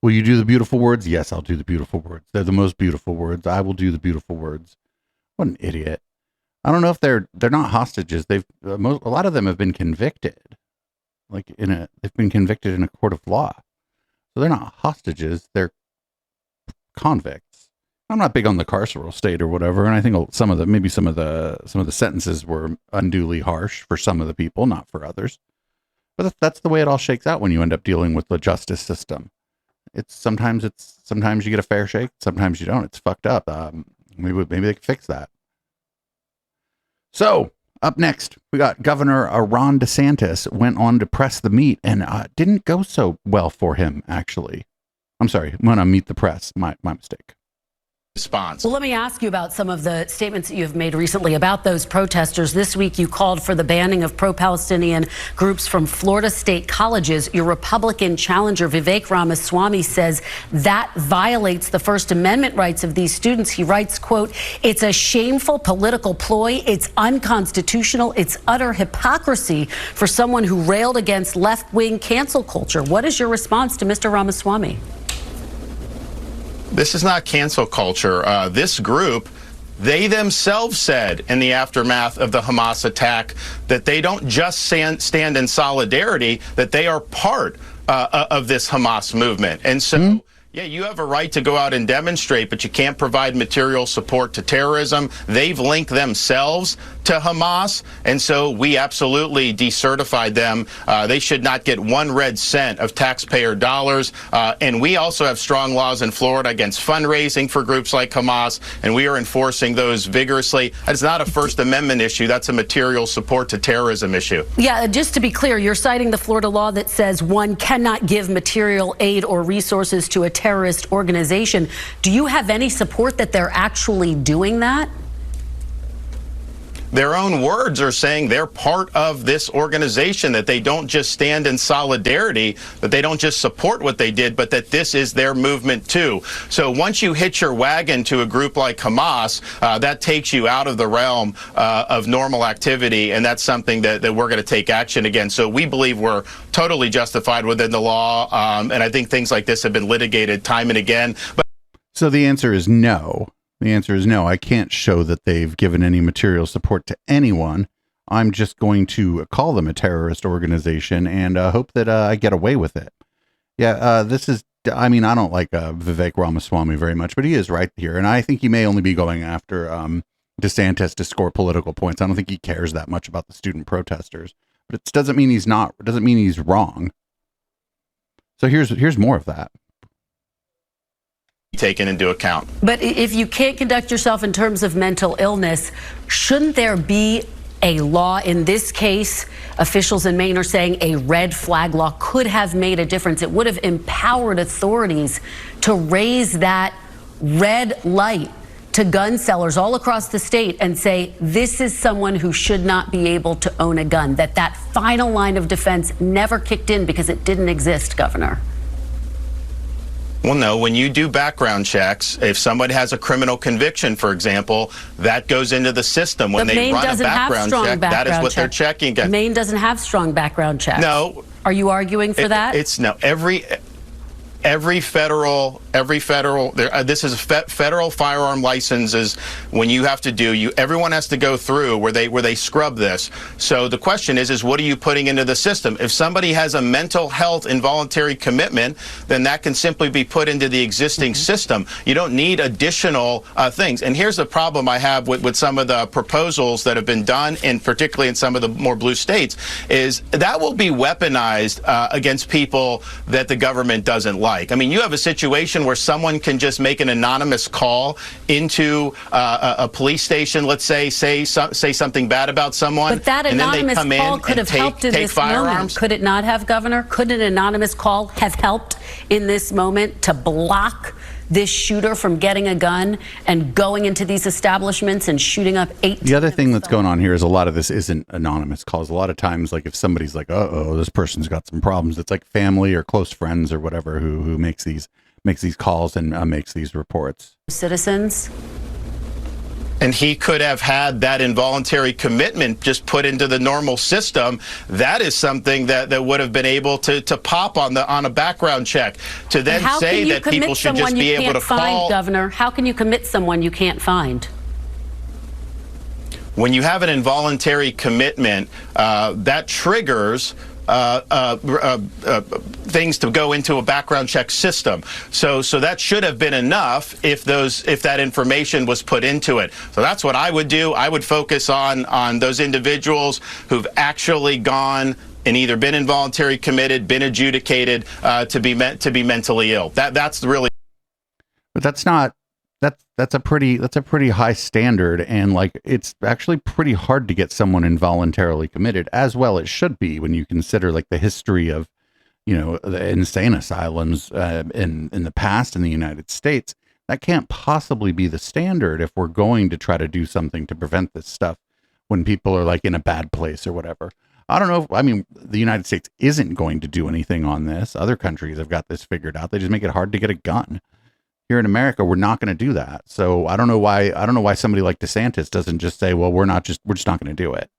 Will you do the beautiful words? Yes, I'll do the beautiful words. They're the most beautiful words. I will do the beautiful words. What an idiot. I don't know if they're not hostages. A lot of them have been convicted. They've been convicted in a court of law. So they're not hostages, they're convicts. I'm not big on the carceral state or whatever, and I think some of the sentences were unduly harsh for some of the people, not for others. But that's the way it all shakes out when you end up dealing with the justice system. Sometimes you get a fair shake, sometimes you don't. It's fucked up. Maybe they can fix that. So, up next, we got Governor Ron DeSantis went on to press the meat, and didn't go so well for him, actually. I'm sorry, went on Meet the Press. My mistake. Response. Well, let me ask you about some of the statements that you have made recently about those protesters. This week, you called for the banning of pro-Palestinian groups from Florida state colleges. Your Republican challenger, Vivek Ramaswamy, says that violates the First Amendment rights of these students. He writes, quote, "It's a shameful political ploy. It's unconstitutional. It's utter hypocrisy for someone who railed against left-wing cancel culture." What is your response to Mr. Ramaswamy? This is not cancel culture. This group, they themselves said in the aftermath of the Hamas attack that they don't just stand in solidarity, that they are part of this Hamas movement. And so, yeah, you have a right to go out and demonstrate, but you can't provide material support to terrorism. They've linked themselves to Hamas, and so we absolutely decertified them. They should not get 1 red cent of taxpayer dollars. And we also have strong laws in Florida against fundraising for groups like Hamas, and we are enforcing those vigorously. It's not a First Amendment issue. That's a material support to terrorism issue. Yeah, just to be clear, you're citing the Florida law that says one cannot give material aid or resources to a terrorist organization. Do you have any support that they're actually doing that? Their own words are saying they're part of this organization, that they don't just stand in solidarity, that they don't just support what they did, but that this is their movement too. So once you hitch your wagon to a group like Hamas, that takes you out of the realm of normal activity, and that's something that we're going to take action against. So we believe we're totally justified within the law, and I think things like this have been litigated time and again. So the answer is no. The answer is no. I can't show that they've given any material support to anyone. I'm just going to call them a terrorist organization and hope that I get away with it. Yeah, I don't like Vivek Ramaswamy very much, but he is right here. And I think he may only be going after DeSantis to score political points. I don't think he cares that much about the student protesters. But it doesn't mean he's not. It doesn't mean he's wrong. So here's more of that. Taken into account. But if you can't conduct yourself in terms of mental illness, shouldn't there be a law? In this case, officials in Maine are saying a red flag law could have made a difference. It would have empowered authorities to raise that red light to gun sellers all across the state and say, this is someone who should not be able to own a gun, that final line of defense never kicked in because it didn't exist, Governor. Well, no, when you do background checks, if somebody has a criminal conviction, for example, that goes into the system. When they run a background check, that is what they're checking against. Maine doesn't have strong background checks. No. Are you arguing for that? It's no. every federal, this is federal firearm licenses. When you have to do, everyone has to go through where they scrub this. So the question is what are you putting into the system? If somebody has a mental health involuntary commitment, then that can simply be put into the existing system. You don't need additional things. And here's the problem I have with some of the proposals that have been done, and particularly in some of the more blue states, is that will be weaponized against people that the government doesn't like. I mean, you have a situation where someone can just make an anonymous call into a police station, let's say something bad about someone, but that and then they anonymous come call in could have and helped in take this firearms. moment. Could it not have, Governor? Could an anonymous call have helped in this moment to block this shooter from getting a gun and going into these establishments and shooting up 8? The other thing that's going on here is a lot of this isn't anonymous calls. A lot of times, like if somebody's like, uh-oh, this person's got some problems, it's like family or close friends or whatever who makes these calls and makes these reports. Citizens. And he could have had that involuntary commitment just put into the normal system. That is something that would have been able to pop on a background check. To then say that people should just be able to call. Governor, how can you commit someone you can't find? When you have an involuntary commitment, that triggers things to go into a background check system. So that should have been enough if that information was put into it. So that's what I would do. I would focus on those individuals who've actually gone and either been involuntary committed, been adjudicated to be mentally ill. That's really. But that's not. That's a pretty high standard, and like it's actually pretty hard to get someone involuntarily committed, as well it should be when you consider like the history of, the insane asylums in the past in the United States. That can't possibly be the standard if we're going to try to do something to prevent this stuff when people are like in a bad place or whatever. I don't know. I mean, the United States isn't going to do anything on this. Other countries have got this figured out. They just make it hard to get a gun. Here in America, we're not going to do that. So I don't know why somebody like DeSantis doesn't just say, well, we're just not going to do it,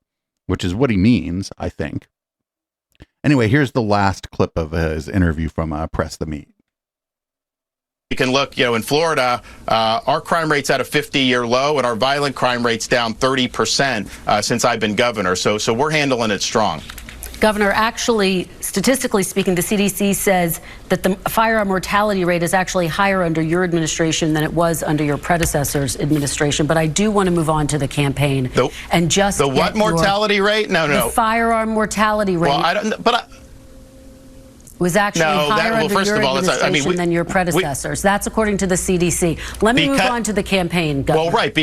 which is what he means, I think. Anyway, here's the last clip of his interview from Press the Meat. You can look, in Florida, our crime rate's at a 50-year low, and our violent crime rate's down 30% since I've been governor. So we're handling it strong. Governor, actually, statistically speaking, the CDC says that the firearm mortality rate is actually higher under your administration than it was under your predecessor's administration. But I do want to move on to the campaign and just the what mortality rate? No. The firearm mortality rate. Well, I don't. But was actually higher under your administration than your predecessors. That's according to the CDC. Let me move on to the campaign, Governor. Well, right.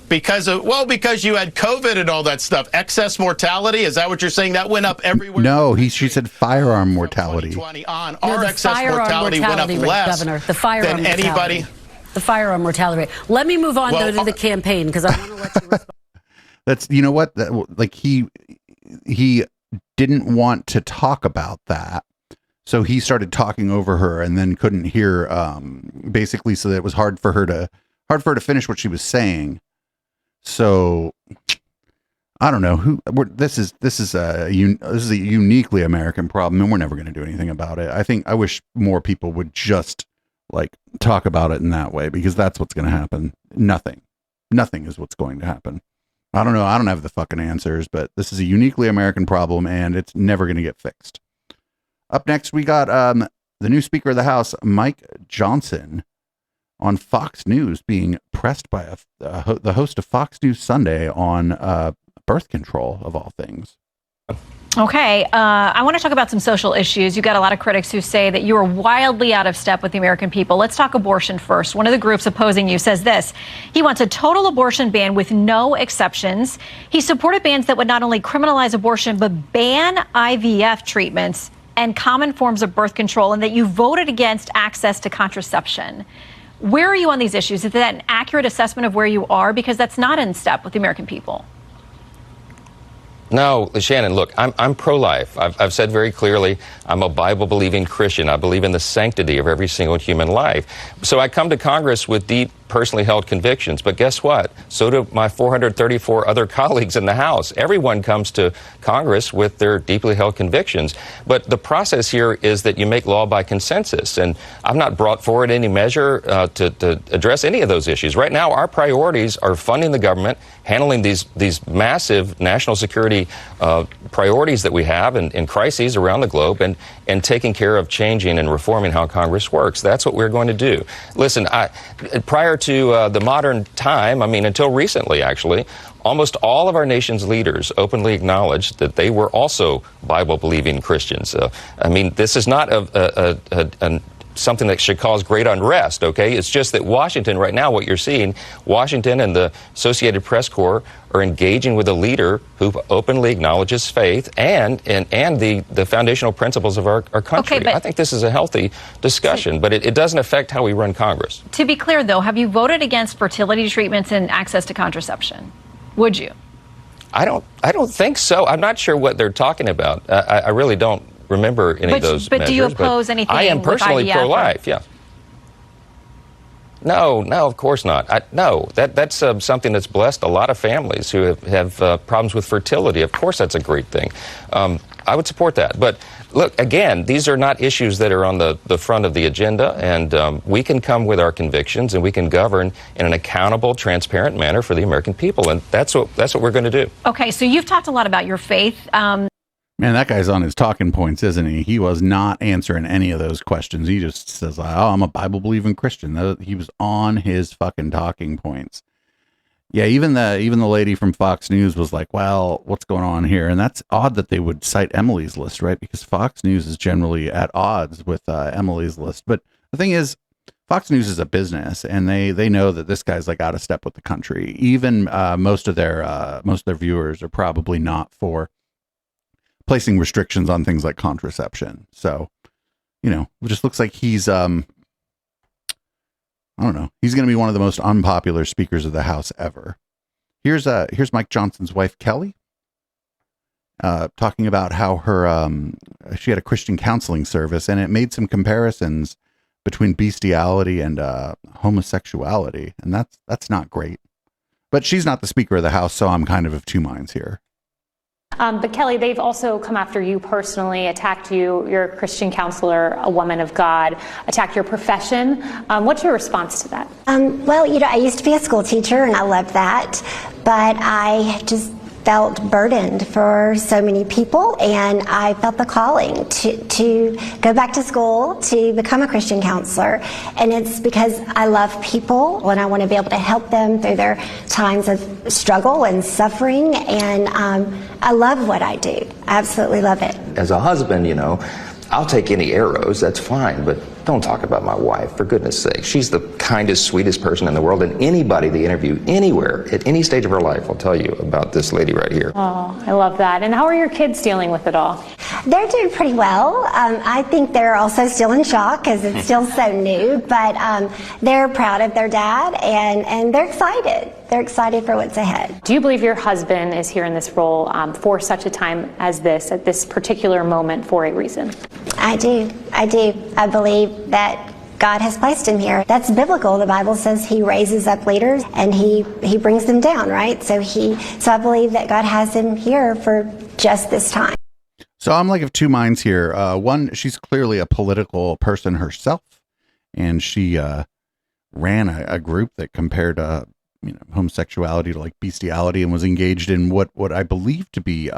Because you had COVID and all that stuff. Excess mortality, is that what you're saying? That went up everywhere? No, she said firearm mortality. Our excess mortality went up less than anybody. The firearm mortality rate. Let me move on, though, to the campaign, because I want to let you respond. That's, you know what? Like he didn't want to talk about that. So he started talking over her and then couldn't hear, basically, so that it was hard for her to finish what she was saying. So I don't know this is a uniquely American problem, and we're never going to do anything about it. I wish more people would just like talk about it in that way, because that's what's going to happen. Nothing is what's going to happen. I don't know. I don't have the fucking answers, but this is a uniquely American problem, and it's never going to get fixed. Up next, we got the new Speaker of the House, Mike Johnson, on Fox News being pressed by the host of Fox News Sunday on birth control, of all things. Okay, I want to talk about some social issues. You've got a lot of critics who say that you are wildly out of step with the American people. Let's talk abortion first. One of the groups opposing you says this: he wants a total abortion ban with no exceptions. He supported bans that would not only criminalize abortion, but ban IVF treatments and common forms of birth control, and that you voted against access to contraception. Where are you on these issues? Is that an accurate assessment of where you are? Because that's not in step with the American people. No, Shannon, look, I'm pro-life. I've said very clearly, I'm a Bible-believing Christian. I believe in the sanctity of every single human life. So I come to Congress with deep personally held convictions. But guess what? So do my 434 other colleagues in the House. Everyone comes to Congress with their deeply held convictions. But the process here is that you make law by consensus. And I've not brought forward any measure to address any of those issues. Right now, our priorities are funding the government, handling these massive national security priorities that we have in crises around the globe, and taking care of changing and reforming how Congress works. That's what we're going to do. Listen, prior to the modern time, I mean, until recently, actually, almost all of our nation's leaders openly acknowledged that they were also Bible-believing Christians. I mean, this is not something that should cause great unrest, okay? It's just that Washington, right now, what you're seeing, Washington and the Associated Press Corps are engaging with a leader who openly acknowledges faith and the foundational principles of our country. Okay, I think this is a healthy discussion, but it doesn't affect how we run Congress. To be clear, though, have you voted against fertility treatments and access to contraception? Would you? I don't think so. I'm not sure what they're talking about. I really don't remember any of those measures. But do you oppose anything I am personally with IVF pro-life, yeah. No, of course not. That's something that's blessed a lot of families who have problems with fertility. Of course, that's a great thing. I would support that. But look, again, these are not issues that are on the front of the agenda, and we can come with our convictions, and we can govern in an accountable, transparent manner for the American people, and that's what we're going to do. Okay, so you've talked a lot about your faith. Man, that guy's on his talking points, isn't he? He was not answering any of those questions. He just says, oh, I'm a Bible-believing Christian. He was on his fucking talking points. Yeah, even the lady from Fox News was like, well, what's going on here? And that's odd that they would cite Emily's List, right? Because Fox News is generally at odds with Emily's List. But the thing is, Fox News is a business, and they know that this guy's like out of step with the country. Even most of their viewers are probably not for placing restrictions on things like contraception. So, it just looks like he's, I don't know. He's going to be one of the most unpopular speakers of the House ever. Here's Mike Johnson's wife, Kelly, talking about how she had a Christian counseling service, and it made some comparisons between bestiality and homosexuality. And that's not great, but she's not the Speaker of the House. So I'm kind of two minds here. But Kelly, they've also come after you personally, attacked you. You're a Christian counselor, a woman of God, attacked your profession. What's your response to that? Well, I used to be a school teacher and I loved that, but I just felt burdened for so many people, and I felt the calling to go back to school to become a Christian counselor. And it's because I love people and I want to be able to help them through their times of struggle and suffering, and I love what I do. I absolutely love it. As a husband, I'll take any arrows, that's fine, but don't talk about my wife, for goodness sake. She's the kindest, sweetest person in the world, and anybody they interview anywhere, at any stage of her life, will tell you about this lady right here. Oh, I love that. And how are your kids dealing with it all? They're doing pretty well. I think they're also still in shock because it's still so new, but they're proud of their dad, and they're excited. They're excited for what's ahead. Do you believe your husband is here in this role for such a time as this, at this particular moment, for a reason? I do. I believe that God has placed him here. That's biblical. The Bible says he raises up leaders and he brings them down, right? So I believe that God has him here for just this time. So I'm like of two minds here. One, she's clearly a political person herself, and she ran a group that compared homosexuality to like bestiality, and was engaged in what I believe to be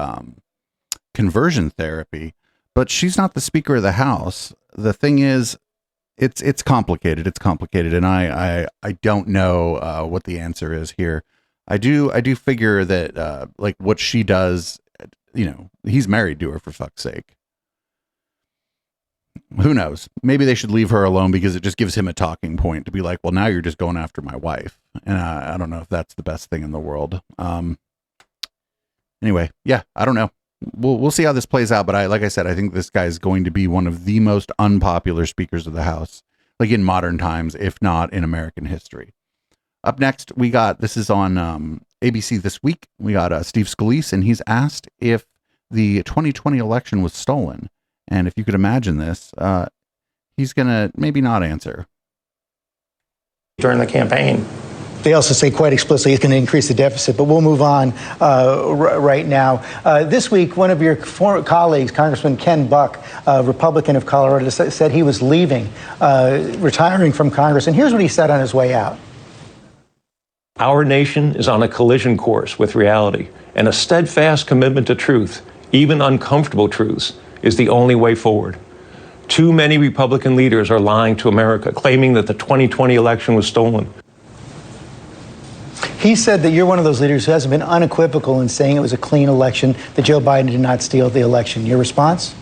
conversion therapy. But she's not the Speaker of the House. The thing is, it's complicated. It's complicated, and I don't know what the answer is here. I do figure that like what she does, he's married to her, for fuck's sake. Who knows? Maybe they should leave her alone, because it just gives him a talking point to be like, well, now you're just going after my wife, and I don't know if that's the best thing in the world. Anyway, yeah, I don't know. We'll see how this plays out, but like I said, I think this guy is going to be one of the most unpopular speakers of the House, like in modern times, if not in American history. Up next, we got, this is on ABC This Week, we got Steve Scalise, and he's asked if the 2020 election was stolen. And if you could imagine this, he's going to maybe not answer. during the campaign. They also say quite explicitly it's going to increase the deficit, but we'll move on right now. This week, one of your former colleagues, Congressman Ken Buck, a Republican of Colorado, said he was leaving, retiring from Congress. And here's what he said on his way out. Our nation is on a collision course with reality, and a steadfast commitment to truth, even uncomfortable truths, is the only way forward. Too many Republican leaders are lying to America, claiming that the 2020 election was stolen. He said that you're one of those leaders who hasn't been unequivocal in saying it was a clean election, that Joe Biden did not steal the election. Your response?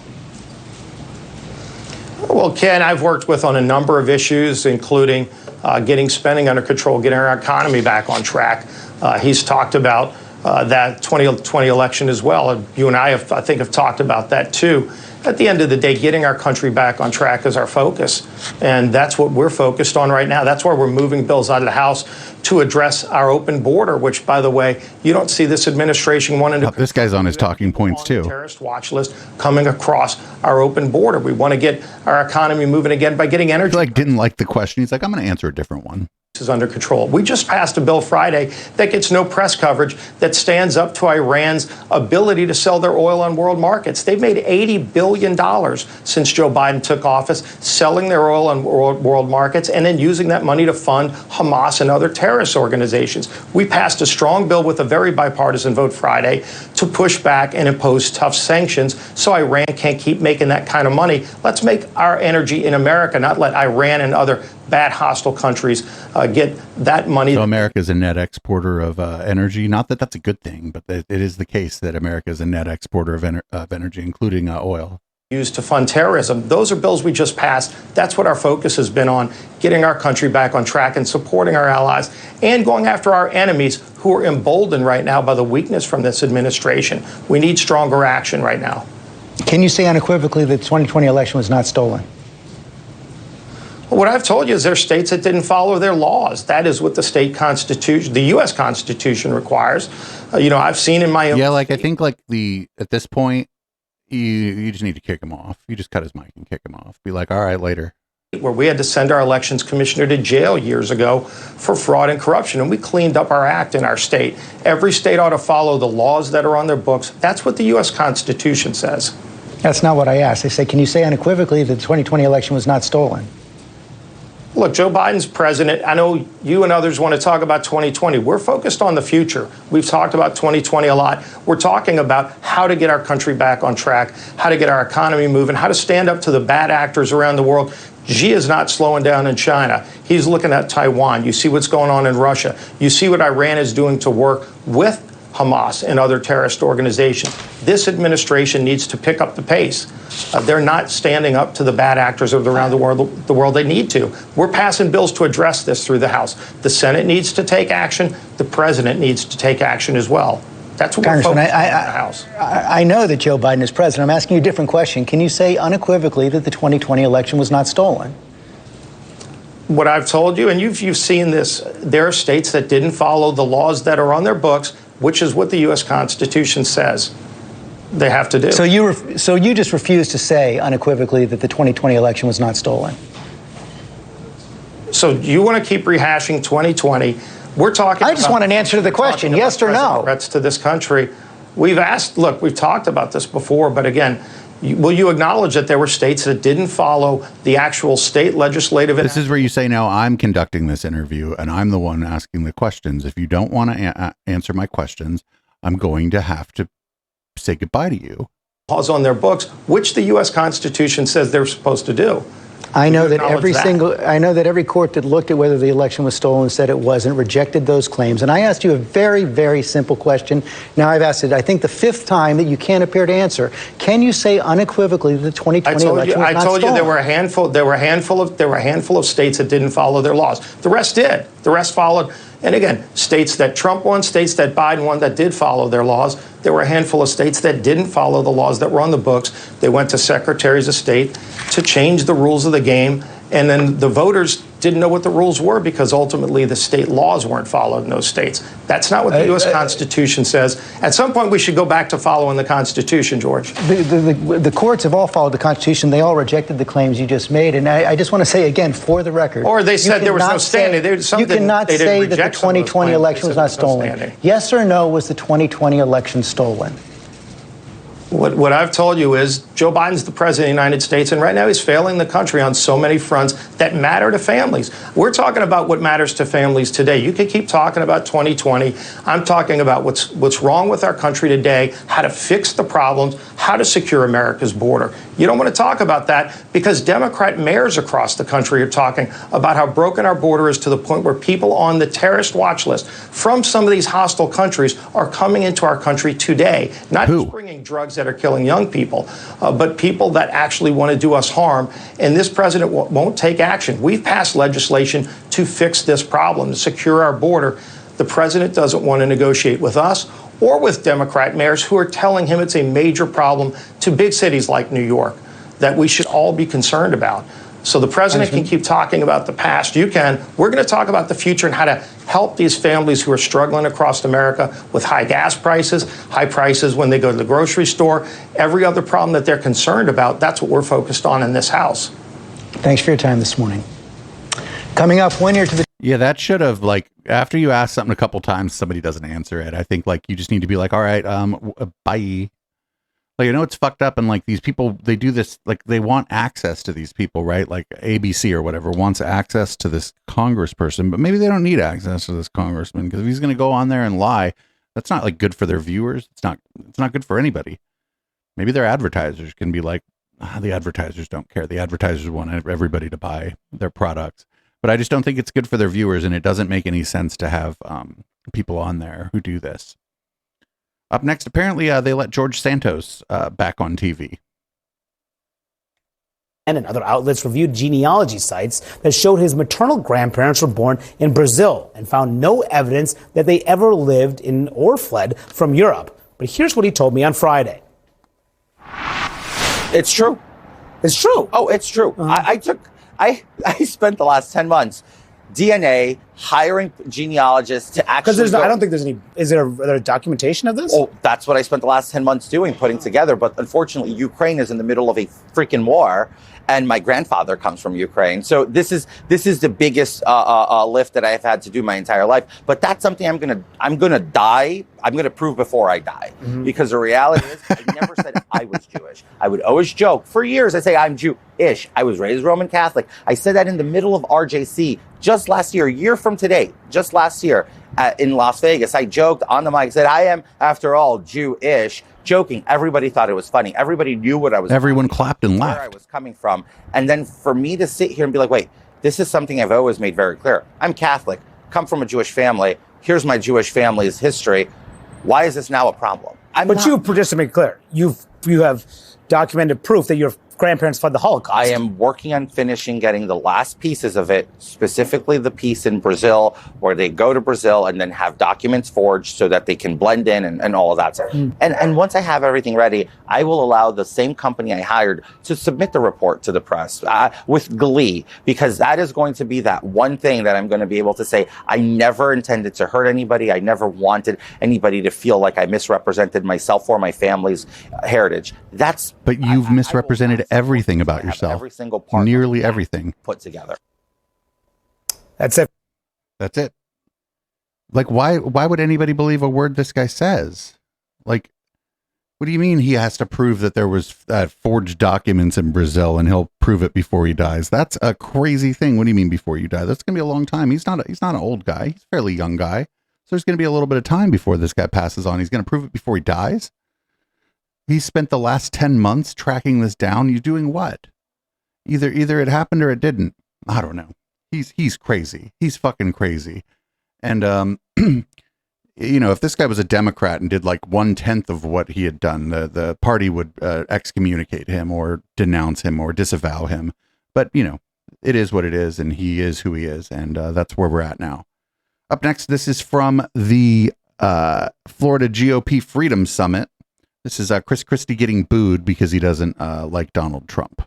Well, Ken, I've worked with on a number of issues, including getting spending under control, getting our economy back on track. He's talked about that 2020 election as well. You and I think, have talked about that too. At the end of the day, getting our country back on track is our focus. And that's what we're focused on right now. That's why we're moving bills out of the House to address our open border, which, by the way, you don't see this administration wanting to... This guy's on his talking points, too. ...terrorist watch list coming across our open border. We want to get our economy moving again by getting energy... Didn't like the question. He's like, I'm going to answer a different one. ...is under control. We just passed a bill Friday that gets no press coverage, that stands up to Iran's ability to sell their oil on world markets. They've made $80 billion since Joe Biden took office, selling their oil on world markets and then using that money to fund Hamas and other terrorist organizations. We passed a strong bill with a very bipartisan vote Friday to push back and impose tough sanctions so Iran can't keep making that kind of money. Let's make our energy in America, not let Iran and other bad hostile countries get that money. So America is a net exporter of energy. Not that that's a good thing, but it is the case that America is a net exporter of energy, including oil. Used to fund terrorism. Those are bills we just passed. That's what our focus has been on, getting our country back on track and supporting our allies and going after our enemies who are emboldened right now by the weakness from this administration. We need stronger action right now. Can you say unequivocally that the 2020 election was not stolen? What I've told you is there are states that didn't follow their laws. That is what the state constitution, the U.S. Constitution requires. I've seen in my own... Yeah, I think at this point, you just need to kick him off. You just cut his mic and kick him off. Be like, all right, later. Where we had to send our elections commissioner to jail years ago for fraud and corruption, and we cleaned up our act in our state. Every state ought to follow the laws that are on their books. That's what the U.S. Constitution says. That's not what I asked. I said, can you say unequivocally that the 2020 election was not stolen? Look, Joe Biden's president. I know you and others want to talk about 2020. We're focused on the future. We've talked about 2020 a lot. We're talking about how to get our country back on track, how to get our economy moving, how to stand up to the bad actors around the world. Xi is not slowing down in China. He's looking at Taiwan. You see what's going on in Russia. You see what Iran is doing to work with Hamas and other terrorist organizations. This administration needs to pick up the pace. They're not standing up to the bad actors around the world. They need to. We're passing bills to address this through the House. The Senate needs to take action. The president needs to take action as well. That's what we're focusing on in the House. I know that Joe Biden is president. I'm asking you a different question. Can you say unequivocally that the 2020 election was not stolen? What I've told you, and you've seen this, there are states that didn't follow the laws that are on their books, which is what the U.S. Constitution says they have to do. So you just refuse to say unequivocally that the 2020 election was not stolen? So you want to keep rehashing 2020. We're talking I just want an answer to the question, yes or no. Threats to this country. We've talked about this before, but again, will you acknowledge that there were states that didn't follow the actual state legislative... This is where you say, now I'm conducting this interview and I'm the one asking the questions. If you don't want to answer my questions, I'm going to have to say goodbye to you. Laws on their books, which the U.S. Constitution says they're supposed to do. I know that every court that looked at whether the election was stolen said it wasn't, rejected those claims. And I asked you a very, very simple question. Now I've asked it, I think, the fifth time that you can't appear to answer. Can you say unequivocally that the 2020 election was not stolen? I told you there were a handful of states that didn't follow their laws. The rest did. The rest followed. And again, states that Trump won, states that Biden won that did follow their laws. There were a handful of states that didn't follow the laws that were on the books. They went to secretaries of state to change the rules of the game. And then the voters didn't know what the rules were because ultimately the state laws weren't followed in those states. That's not what the U.S. Constitution says. At some point, we should go back to following the Constitution, George. The courts have all followed the Constitution. They all rejected the claims you just made. And I just want to say again, for the record. Or they said there was no standing. You cannot say that the 2020 election was not stolen. Yes or no, was the 2020 election stolen? What I've told you is Joe Biden's the president of the United States, and right now he's failing the country on so many fronts that matter to families. We're talking about what matters to families today. You could keep talking about 2020. I'm talking about what's wrong with our country today, how to fix the problems, how to secure America's border. You don't want to talk about that because Democrat mayors across the country are talking about how broken our border is to the point where people on the terrorist watch list from some of these hostile countries are coming into our country today, not just bringing drugs that are killing young people, but people that actually want to do us harm. And this president won't take action. We've passed legislation to fix this problem, to secure our border. The president doesn't want to negotiate with us or with Democrat mayors who are telling him it's a major problem to big cities like New York that we should all be concerned about. So the president can keep talking about the past. You can. We're going to talk about the future and how to help these families who are struggling across America with high gas prices, high prices when they go to the grocery store, every other problem that they're concerned about. That's what we're focused on in this House. Thanks for your time this morning. Coming up, one year to the... Yeah, that should have, like, after you ask something a couple times, somebody doesn't answer it. I think, like, you just need to be like, all right, bye. Like, I know it's fucked up, and like these people, they do this, like they want access to these people, right? Like ABC or whatever wants access to this congressperson, but maybe they don't need access to this congressman because if he's going to go on there and lie, that's not like good for their viewers. It's not good for anybody. Maybe their advertisers can be like, the advertisers don't care. The advertisers want everybody to buy their products, but I just don't think it's good for their viewers, and it doesn't make any sense to have people on there who do this. Up next, apparently they let George Santos back on TV. And other outlets reviewed genealogy sites that showed his maternal grandparents were born in Brazil and found no evidence that they ever lived in or fled from Europe. But here's what he told me on Friday. It's true. It's true. Oh, it's true. I spent the last 10 months DNA hiring genealogists to actually. Because I don't think there's any. Is there a documentation of this? Oh, that's what I spent the last 10 months doing, putting together. But unfortunately, Ukraine is in the middle of a freaking war, and my grandfather comes from Ukraine. So this is the biggest lift that I've had to do my entire life. But that's something I'm gonna die. I'm gonna prove before I die, because the reality is, I never said I was Jewish. I would always joke for years. I say I'm Jewish. I was raised Roman Catholic. I said that in the middle of RJC just last year, a year from today, just last year in Las Vegas. I joked on the mic, said I am, after all, Jewish. Joking. Everybody thought it was funny. Everybody knew what I was. Everyone clapped and laughed. Where I was coming from, and then for me to sit here and be like, "Wait, this is something I've always made very clear. I'm Catholic. Come from a Jewish family. Here's my Jewish family's history. Why is this now a problem?" Just to make clear, you have documented proof that your grandparents fled the Holocaust. I am working on getting the last pieces of it, specifically the piece in Brazil, where they go to Brazil and then have documents forged so that they can blend in and all of that stuff. And once I have everything ready, I will allow the same company I hired to submit the report to the press with glee, because that is going to be that one thing that I'm going to be able to say, I never intended to hurt anybody. I never wanted anybody to feel like I misrepresented myself or my family's heritage. But you've misrepresented everything about yourself. Every single part. Nearly everything. Put together. That's it. That's it. Like, why would anybody believe a word this guy says? Like, what do you mean he has to prove that there was forged documents in Brazil and he'll prove it before he dies? That's a crazy thing. What do you mean before you die? That's going to be a long time. He's not an old guy. He's a fairly young guy. So there's going to be a little bit of time before this guy passes on. He's going to prove it before he dies. He spent the last 10 months tracking this down. You doing what? Either it happened or it didn't. I don't know. He's crazy. He's fucking crazy. And, you know, if this guy was a Democrat and did like 1/10 of what he had done, the party would excommunicate him or denounce him or disavow him. But, you know, it is what it is, and he is who he is. And that's where we're at now. Up next, this is from the Florida GOP Freedom Summit. This is Chris Christie getting booed because he doesn't like Donald Trump.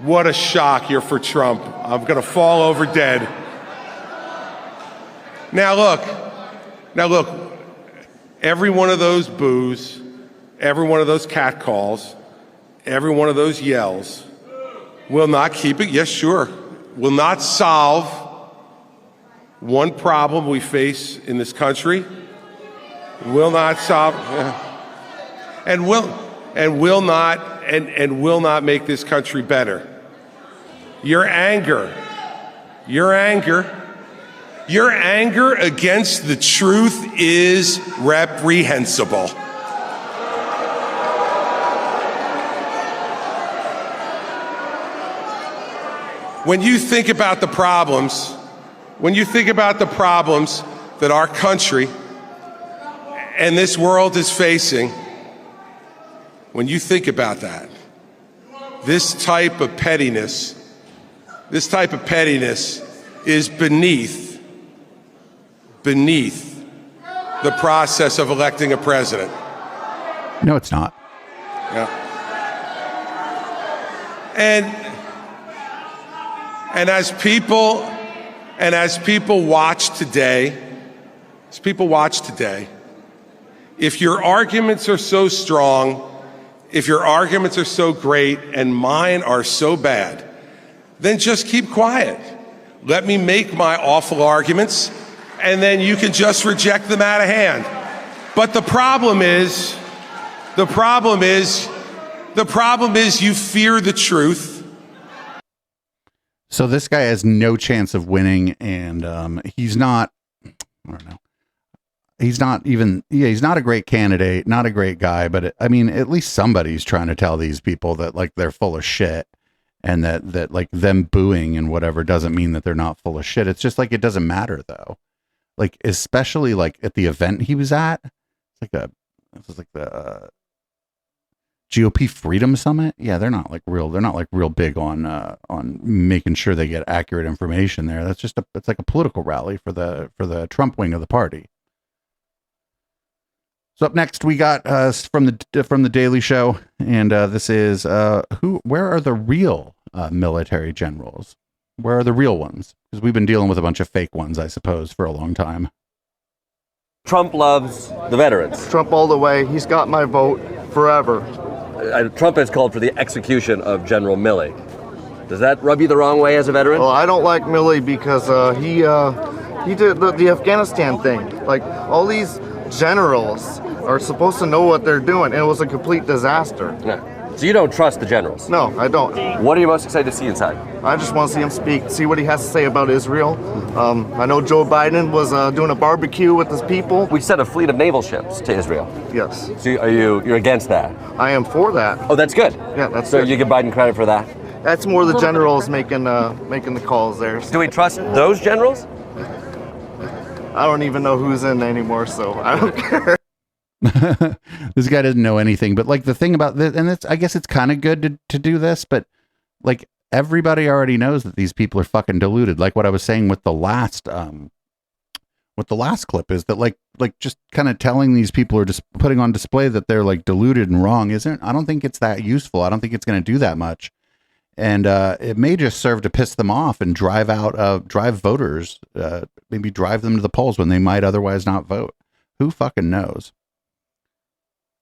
What a shock. You're for Trump. I'm going to fall over dead. Now look, every one of those boos, every one of those catcalls, every one of those yells will not keep it, yes, sure, will not solve one problem we face in this country, will not solve, and will not make this country better. Your anger against the truth is reprehensible. When you think about the problems that our country and this world is facing, when you think about that, this type of pettiness is beneath the process of electing a president. No, it's not. Yeah. And as people watch today, if your arguments are so strong, if your arguments are so great, and mine are so bad, then just keep quiet. Let me make my awful arguments, and then you can just reject them out of hand. But the problem is you fear the truth. So this guy has no chance of winning, and he's not, I don't know. He's not a great candidate, not a great guy, but I mean, at least somebody's trying to tell these people that like they're full of shit, and that like them booing and whatever doesn't mean that they're not full of shit. It's just like, it doesn't matter though. Like, especially like at the event he was at, it was like the GOP Freedom Summit. Yeah, they're not like real big on making sure they get accurate information there. That's just it's like a political rally for the Trump wing of the party. So up next we got from the Daily Show, and this is where are the real military generals? Where are the real ones? Because we've been dealing with a bunch of fake ones, I suppose, for a long time. Trump loves the veterans. Trump all the way. He's got my vote forever. Trump has called for the execution of General Milley. Does that rub you the wrong way as a veteran? Well, I don't like Milley because he did the Afghanistan thing. Like, all these generals are supposed to know what they're doing, and it was a complete disaster. Yeah. So you don't trust the generals? No, I don't. What are you most excited to see inside? I just want to see him speak, see what he has to say about Israel. I know Joe Biden was doing a barbecue with his people. We sent a fleet of naval ships to Israel. Yes. So you're against that? I am for that. Oh, that's good. Yeah, that's so good. You give Biden credit for that? That's more the generals making the calls there. Do we trust those generals? I don't even know who's in anymore, so I don't care. This guy doesn't know anything, but like the thing about this, and I guess it's kind of good to do this, but like everybody already knows that these people are fucking deluded. Like what I was saying with the last clip is that like just kind of telling these people or just putting on display that they're like deluded and wrong I don't think it's that useful. I don't think it's going to do that much. And it may just serve to piss them off and drive voters, maybe drive them to the polls when they might otherwise not vote. Who fucking knows?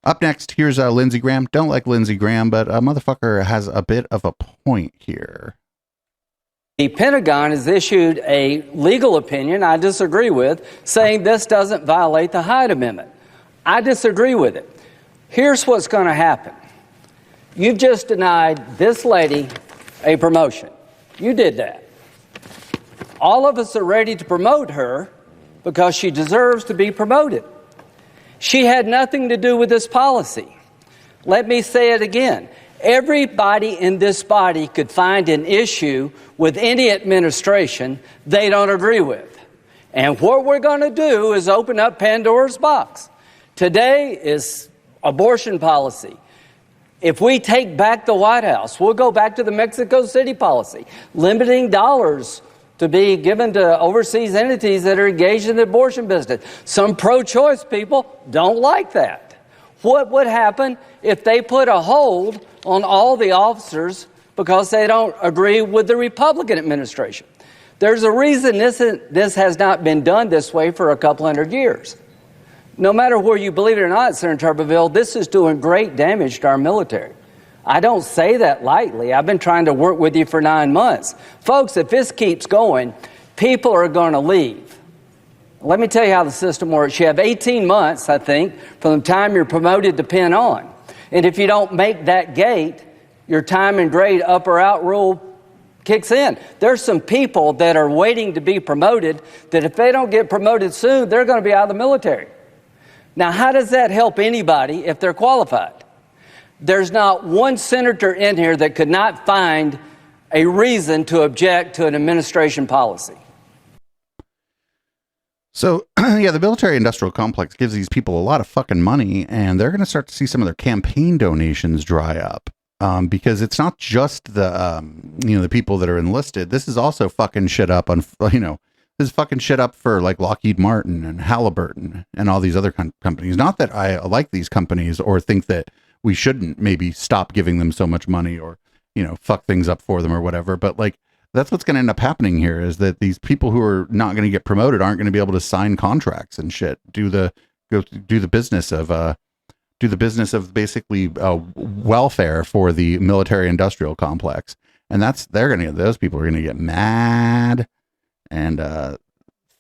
Up next, here's Lindsey Graham. Don't like Lindsey Graham, but a motherfucker has a bit of a point here. The Pentagon has issued a legal opinion I disagree with, saying this doesn't violate the Hyde Amendment. I disagree with it. Here's what's going to happen. You've just denied this lady a promotion. You did that. All of us are ready to promote her because she deserves to be promoted. She had nothing to do with this policy. Let me say it again. Everybody in this body could find an issue with any administration they don't agree with. And what we're going to do is open up Pandora's box. Today is abortion policy. If we take back the White House, we'll go back to the Mexico City policy, limiting dollars to be given to overseas entities that are engaged in the abortion business. Some pro-choice people don't like that. What would happen if they put a hold on all the officers because they don't agree with the Republican administration. There's a reason this has not been done this way for a couple hundred years. No matter where you believe it or not, Senator Tuberville, this is doing great damage to our military. I don't say that lightly. I've been trying to work with you for 9 months. Folks, if this keeps going, people are going to leave. Let me tell you how the system works. You have 18 months, I think, from the time you're promoted to pin on. And if you don't make that gate, your time and grade up or out rule kicks in. There's some people that are waiting to be promoted that if they don't get promoted soon, they're going to be out of the military. Now, how does that help anybody if they're qualified? There's not one senator in here that could not find a reason to object to an administration policy. So, yeah, the military-industrial complex gives these people a lot of fucking money, and they're going to start to see some of their campaign donations dry up. Because it's not just the, the people that are enlisted. This is also fucking shit up on, this is fucking shit up for like Lockheed Martin and Halliburton and all these other companies. Not that I like these companies or think that we shouldn't maybe stop giving them so much money or, fuck things up for them or whatever. But like, that's what's going to end up happening here is that these people who are not going to get promoted aren't going to be able to sign contracts and shit, do the business of basically welfare for the military industrial complex. And those people are going to get mad, and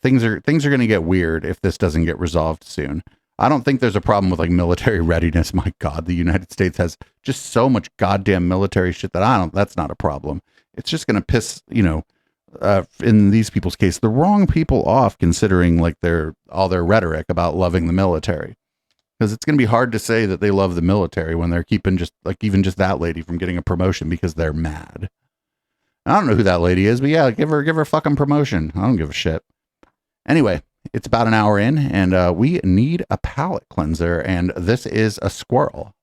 things are going to get weird if this doesn't get resolved soon. I don't think there's a problem with like military readiness. My God, the United States has just so much goddamn military shit that's not a problem. It's just going to piss, in these people's case, the wrong people off, considering like all their rhetoric about loving the military. Because it's going to be hard to say that they love the military when they're keeping even just that lady from getting a promotion because they're mad. I don't know who that lady is, but yeah, give her a fucking promotion. I don't give a shit. Anyway, it's about an hour in, and we need a palate cleanser, and this is a squirrel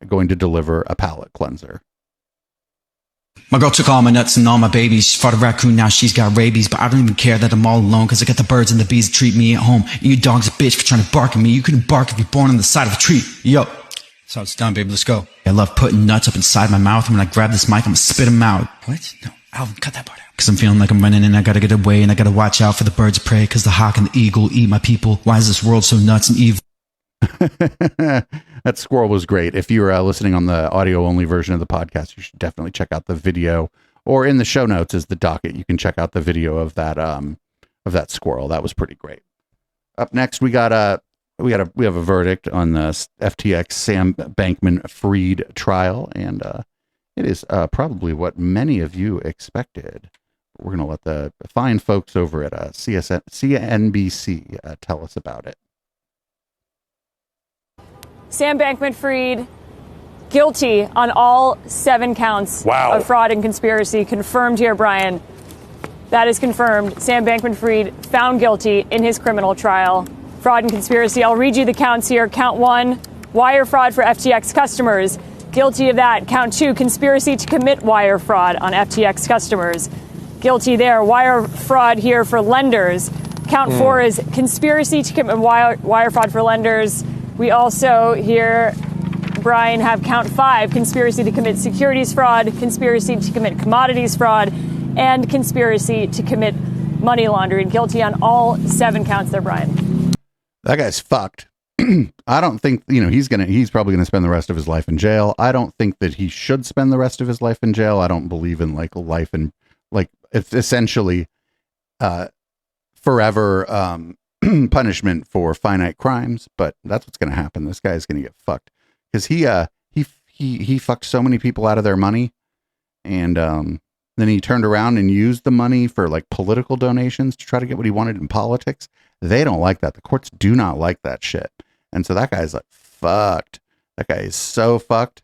going to deliver a palate cleanser. My girl took all my nuts and all my babies. She fought a raccoon, now she's got rabies. But I don't even care that I'm all alone, cause I got the birds and the bees that treat me at home. And your dog's a bitch for trying to bark at me. You couldn't bark if you're born on the side of a tree. Yo, that's how it's done, baby, let's go. I love putting nuts up inside my mouth, and when I grab this mic, I'm gonna spit them out. What? No, Alvin, cut that part out. Cause I'm feeling like I'm running and I gotta get away, and I gotta watch out for the birds of prey, cause the hawk and the eagle eat my people. Why is this world so nuts and evil? That squirrel was great. If you're listening on the audio only version of the podcast, you should definitely check out the video, or in the show notes is the docket. You can check out the video of that squirrel. That was pretty great. Up next, we have a verdict on the FTX Sam Bankman-Fried trial, and it is probably what many of you expected. We're going to let the fine folks over at CNBC tell us about it. Sam Bankman-Fried guilty on all 7 counts of fraud and conspiracy. Confirmed here, Brian. That is confirmed. Sam Bankman-Fried found guilty in his criminal trial. Fraud and conspiracy. I'll read you the counts here. Count 1, wire fraud for FTX customers. Guilty of that. Count 2, conspiracy to commit wire fraud on FTX customers. Guilty there. Wire fraud here for lenders. Count 4 is conspiracy to commit wire fraud for lenders. We also here, Brian, have count 5, conspiracy to commit securities fraud, conspiracy to commit commodities fraud, and conspiracy to commit money laundering. Guilty on all 7 counts there, Brian. That guy's fucked. I don't think, he's probably going to spend the rest of his life in jail. I don't think that he should spend the rest of his life in jail. I don't believe in life and it's essentially forever punishment for finite crimes, but that's what's going to happen. This guy's going to get fucked because he fucked so many people out of their money, and then he turned around and used the money for like political donations to try to get what he wanted in politics. They don't like that. The courts do not like that shit, and so that guy's like fucked. That guy is so fucked.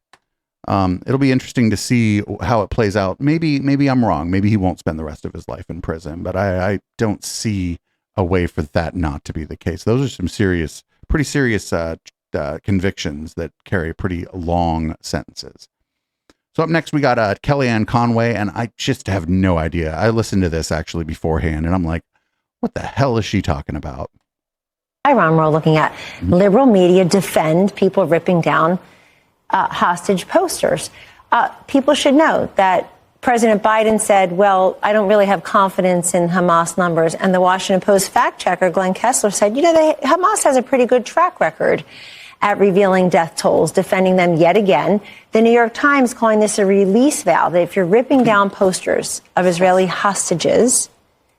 It'll be interesting to see how it plays out. Maybe I'm wrong. Maybe he won't spend the rest of his life in prison, but I don't see a way for that not to be the case. Those are some pretty serious convictions that carry pretty long sentences. So up next, we got Kellyanne Conway, and I just have no idea. I listened to this actually beforehand, and I'm like, what the hell is she talking about? Iran, we're looking at liberal media defend people ripping down hostage posters. people should know that President Biden said, well, I don't really have confidence in Hamas numbers. And the Washington Post fact checker, Glenn Kessler, said, Hamas has a pretty good track record at revealing death tolls, defending them yet again. The New York Times calling this a release valve, that if you're ripping down posters of Israeli hostages,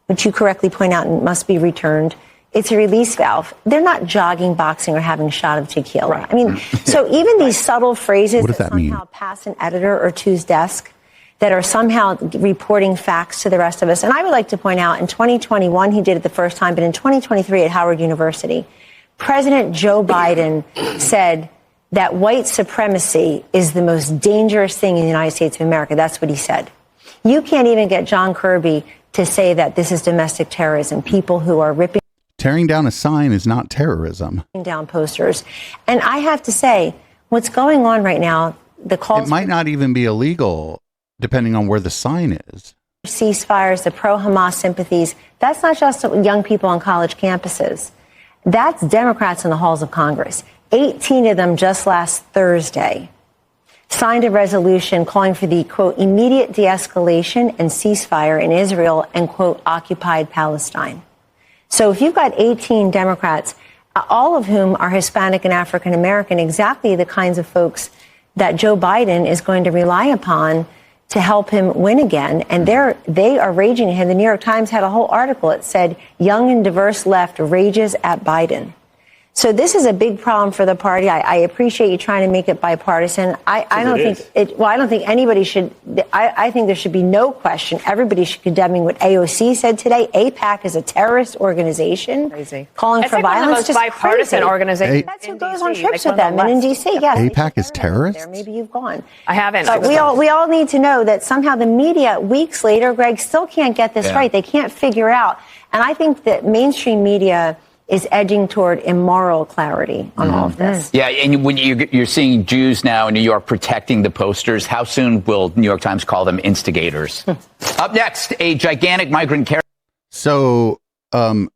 which you correctly point out must be returned, it's a release valve. They're not jogging, boxing, or having a shot of tequila. Right. I mean, so even these subtle phrases that somehow pass an editor or two's desk that are somehow reporting facts to the rest of us. And I would like to point out, in 2021, he did it the first time, but in 2023 at Howard University, President Joe Biden said that white supremacy is the most dangerous thing in the United States of America. That's what he said. You can't even get John Kirby to say that this is domestic terrorism. People who are tearing down a sign is not terrorism. Down posters. And I have to say, what's going on right now, the calls... It might not even be illegal, depending on where the sign is. Ceasefires, the pro-Hamas sympathies, that's not just young people on college campuses. That's Democrats in the halls of Congress. 18 of them just last Thursday signed a resolution calling for the, quote, immediate de-escalation and ceasefire in Israel and, quote, occupied Palestine. So if you've got 18 Democrats, all of whom are Hispanic and African American, exactly the kinds of folks that Joe Biden is going to rely upon to help him win again, and they are raging at him. The New York Times had a whole article. It said, young and diverse left rages at Biden. So this is a big problem for the party. I appreciate you trying to make it bipartisan. I don't think anybody should. I think there should be no question. Everybody should condemn what AOC said today. AIPAC is a terrorist organization. Crazy. Calling for violence. It's one of the most bipartisan organizations. That's who goes on trips with them. And in D.C., yes. AIPAC is terrorist? Maybe you've gone. I haven't. But we all need to know that somehow the media, weeks later, Greg, still can't get this right. They can't figure out. And I think that mainstream media is edging toward immoral clarity on all of this. Yeah, and when you're seeing Jews now in New York protecting the posters, how soon will New York Times call them instigators? Up next, a gigantic migrant carrier. So, I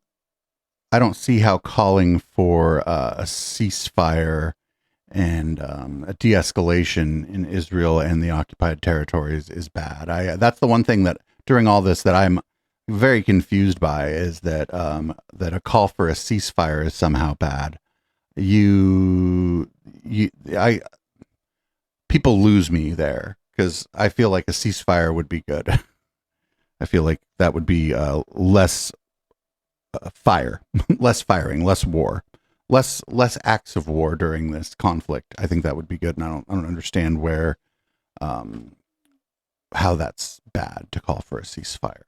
don't see how calling for a ceasefire and a de-escalation in Israel and the occupied territories is bad. That's the one thing that during all this that I'm very confused by, is that that a call for a ceasefire is somehow bad. People lose me there, because I feel like a ceasefire would be good. I feel like that would be less less firing, less war, less acts of war during this conflict. I think that would be good, and I don't understand where how that's bad to call for a ceasefire.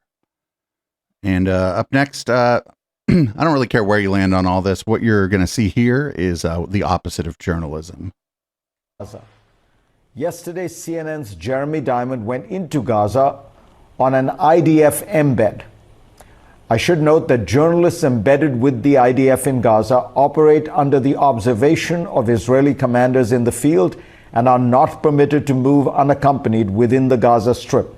And up next, I don't really care where you land on all this. What you're going to see here is the opposite of journalism. Yesterday, CNN's Jeremy Diamond went into Gaza on an IDF embed. I should note that journalists embedded with the IDF in Gaza operate under the observation of Israeli commanders in the field and are not permitted to move unaccompanied within the Gaza Strip.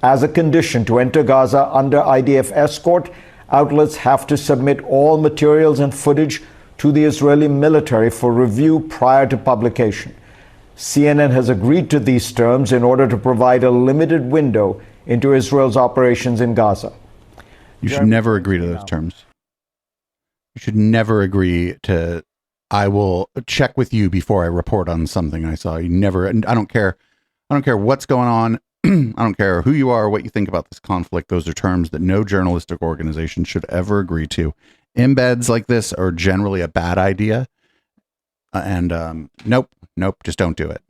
As a condition to enter Gaza under IDF escort, outlets have to submit all materials and footage to the Israeli military for review prior to publication. CNN has agreed to these terms in order to provide a limited window into Israel's operations in Gaza. You should never agree to those terms. You should never agree to, I will check with you before I report on something I saw. You never, and I don't care what's going on. I don't care who you are or what you think about this conflict. Those are terms that no journalistic organization should ever agree to. Embeds like this are generally a bad idea. Nope, just don't do it.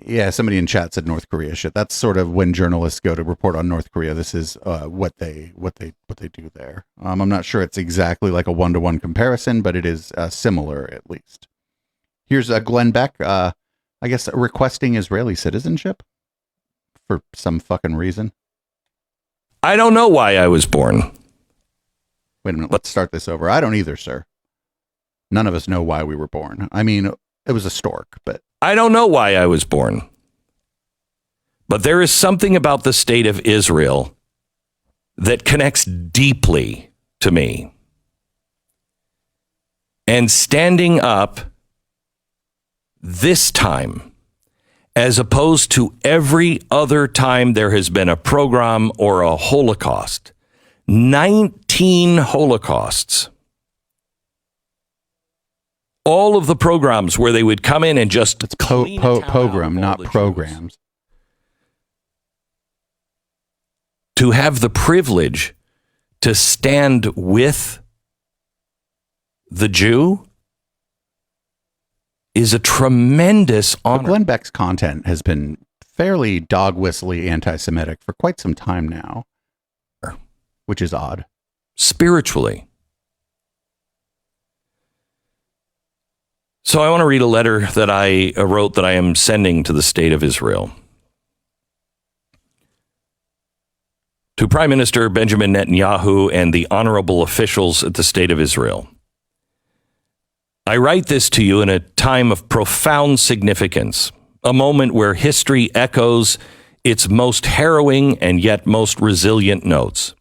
Yeah, somebody in chat said North Korea shit. That's sort of when journalists go to report on North Korea. This is what they do there. I'm not sure it's exactly like a one-to-one comparison, but it is similar at least. Here's Glenn Beck. I guess requesting Israeli citizenship for some fucking reason. I don't know why I was born. Wait a minute, let's start this over. I don't either, sir. None of us know why we were born. I mean, it was a stork, but... I don't know why I was born. But there is something about the state of Israel that connects deeply to me. And standing up this time as opposed to every other time there has been a pogrom or a Holocaust. 19 Holocausts. All of the pogroms where they would come in and just pogrom, not programs. To have the privilege to stand with the Jew is a tremendous honor. Glenn Beck's content has been fairly dog-whistly anti-Semitic for quite some time now, which is odd. Spiritually. So I want to read a letter that I wrote that I am sending to the state of Israel. To Prime Minister Benjamin Netanyahu and the honorable officials at the state of Israel. I write this to you in a time of profound significance, a moment where history echoes its most harrowing and yet most resilient notes.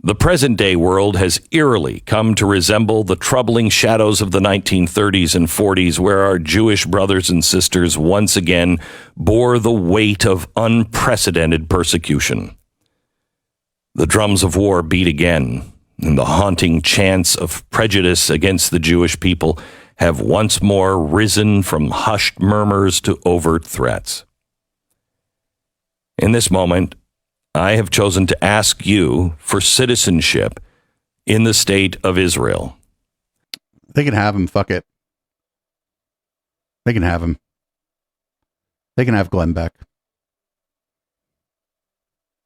The present-day world has eerily come to resemble the troubling shadows of the 1930s and 40s, where our Jewish brothers and sisters once again bore the weight of unprecedented persecution. The drums of war beat again, and the haunting chants of prejudice against the Jewish people have once more risen from hushed murmurs to overt threats. In this moment, I have chosen to ask you for citizenship in the state of Israel. They can have him, fuck it. They can have him. They can have Glenn Beck.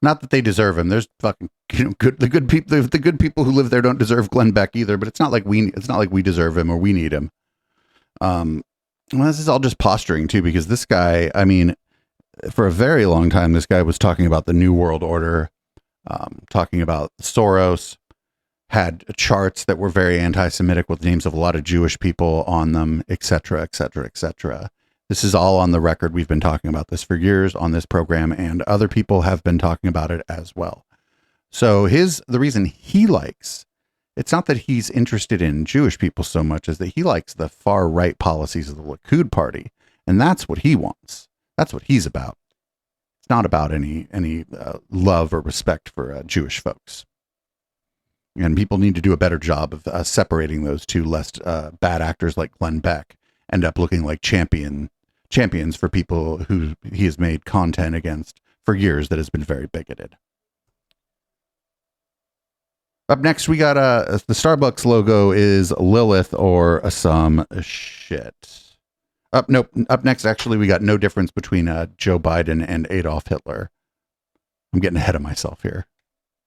Not that they deserve him. There's fucking the good people who live there don't deserve Glenn Beck either. But it's not like we deserve him or we need him. Well, this is all just posturing too, because this guy, I mean, for a very long time, this guy was talking about the New World Order, talking about Soros, had charts that were very anti-Semitic with names of a lot of Jewish people on them, etc., etc., etc. This is all on the record. We've been talking about this for years on this program, and other people have been talking about it as well. So the reason he likes, it's not that he's interested in Jewish people so much as that he likes the far right policies of the Likud party, and that's what he wants. That's what he's about. It's not about any love or respect for Jewish folks. And people need to do a better job of separating those two, lest bad actors like Glenn Beck end up looking like champions for people who he has made content against for years that has been very bigoted. Up next, we got the Starbucks logo is Lilith or some shit. Up next, actually, we got no difference between Joe Biden and Adolf Hitler. I'm getting ahead of myself here.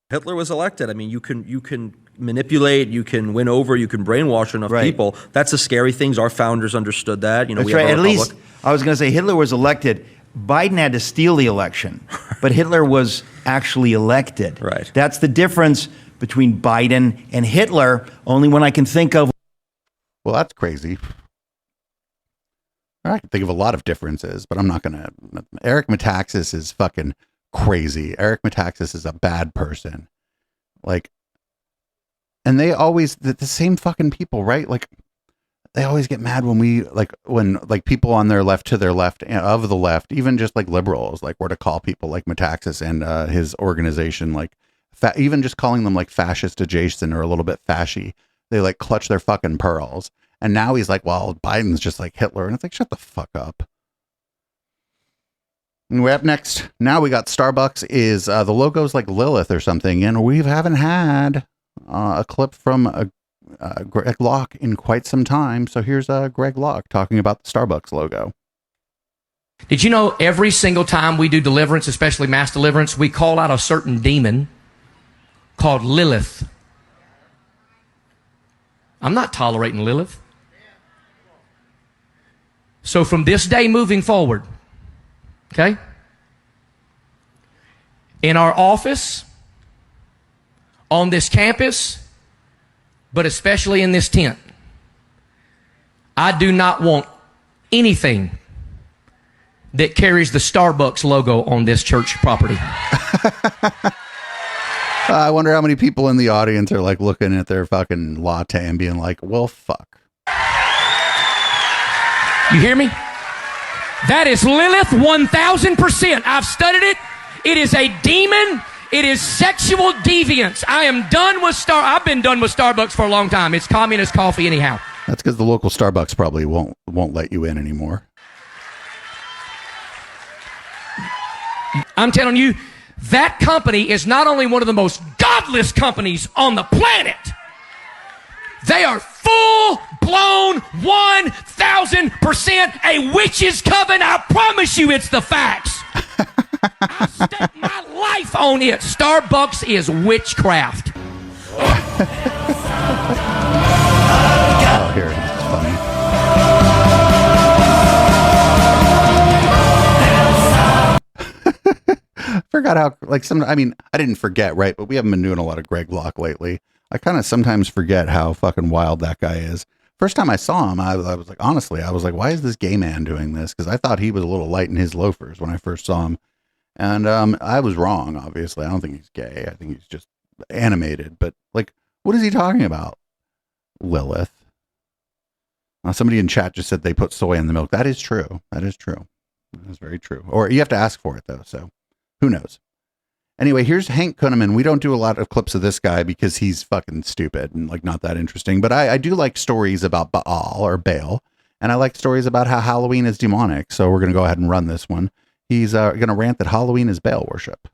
Hitler was elected. I mean, you can manipulate, you can win over, you can brainwash enough people. That's the scary things. Our founders understood that. You know, that's right. At least I was going to say Hitler was elected. Biden had to steal the election, but Hitler was actually elected. Right. That's the difference between Biden and Hitler. Only one I can think of. Well, that's crazy. I can think of a lot of differences, but I'm not going to. Eric Metaxas is fucking crazy. Eric Metaxas is a bad person. Like, and they always, the same fucking people, right? Like, they always get mad when when people on their left, to their left, of the left, even just like liberals, like were to call people like Metaxas and his organization, like, even just calling them like fascist adjacent or a little bit fashy, they like clutch their fucking pearls. And now he's like, well, Biden's just like Hitler. And it's like, shut the fuck up. And we're up next. Now we got Starbucks is the logo's like Lilith or something. And we haven't had a clip from Greg Locke in quite some time. So here's Greg Locke talking about the Starbucks logo. Did you know every single time we do deliverance, especially mass deliverance, we call out a certain demon called Lilith? I'm not tolerating Lilith. So from this day moving forward, okay, in our office, on this campus, but especially in this tent, I do not want anything that carries the Starbucks logo on this church property. I wonder how many people in the audience are like looking at their fucking latte and being like, well, fuck. You hear me? That is Lilith 1000%. I've studied it. It is a demon. It is sexual deviance. I am done with I've been done with Starbucks for a long time. It's communist coffee anyhow. That's because the local Starbucks probably won't let you in anymore. I'm telling you, that company is not only one of the most godless companies on the planet, they are full-blown 1000% a witch's coven. I promise you it's the facts. I stake my life on it. Starbucks is witchcraft. Oh, here it is. It's funny. Forgot how, like, I didn't forget, right? But we haven't been doing a lot of Greg Locke lately. I kind of sometimes forget how fucking wild that guy is. First time I saw him, I was like, honestly, I was like, why is this gay man doing this? Because I thought he was a little light in his loafers when I first saw him. And I was wrong, obviously. I don't think he's gay. I think he's just animated. But, like, what is he talking about? Lilith. Somebody in chat just said they put soy in the milk. That is true. That is true. That is very true. Or you have to ask for it, though. So who knows? Anyway, here's Hank Kunneman. We don't do a lot of clips of this guy because he's fucking stupid and, like, not that interesting. But I do like stories about Baal or Baal. And I like stories about how Halloween is demonic. So we're going to go ahead and run this one. He's going to rant that Halloween is Baal worship.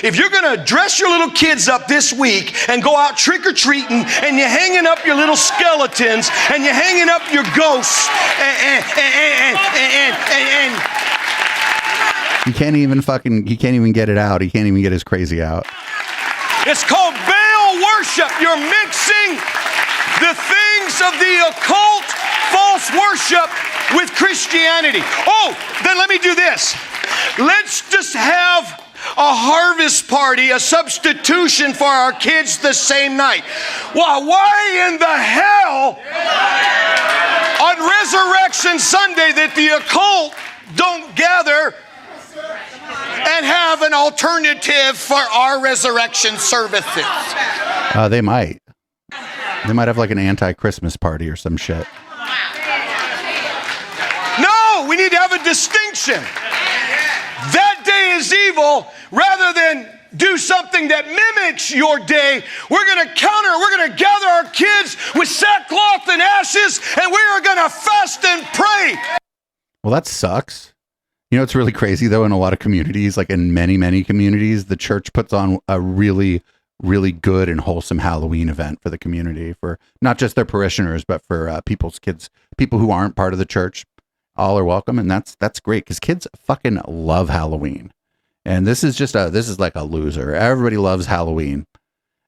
If you're going to dress your little kids up this week and go out trick-or-treating and you're hanging up your little skeletons and you're hanging up your ghosts and he can't even get it out. He can't even get his crazy out. It's called Baal worship. You're mixing the things of the occult, false worship with Christianity. Oh, then let me do this. Let's just have a harvest party, a substitution for our kids the same night. Well, why in the hell on Resurrection Sunday that the occult don't gather and have an alternative for our resurrection services? They might. They might have like an anti-Christmas party or some shit. No, we need to have a distinction. That day is evil. Rather than do something that mimics your day, we're going to gather our kids with sackcloth and ashes, and we are going to fast and pray. Well, that sucks. You know, it's really crazy, though, in a lot of communities, like in many, many communities, the church puts on a really, really good and wholesome Halloween event for the community, for not just their parishioners, but for people's kids, people who aren't part of the church. All are welcome, and that's great because kids fucking love Halloween. And this is like a loser. Everybody loves Halloween.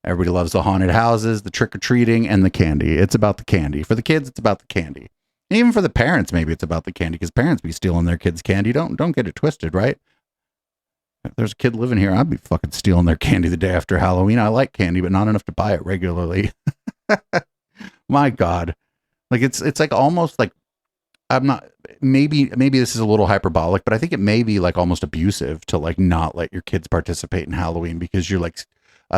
Everybody loves the haunted houses, the trick-or-treating, and the candy. It's about the candy. For the kids, it's about the candy. And even for the parents, maybe it's about the candy, because parents be stealing their kids' candy. Don't get it twisted, right? If there's a kid living here, I'd be fucking stealing their candy the day after Halloween. I like candy, but not enough to buy it regularly. My God. Like it's like almost like maybe this is a little hyperbolic, but I think it may be like almost abusive to like not let your kids participate in Halloween because you're like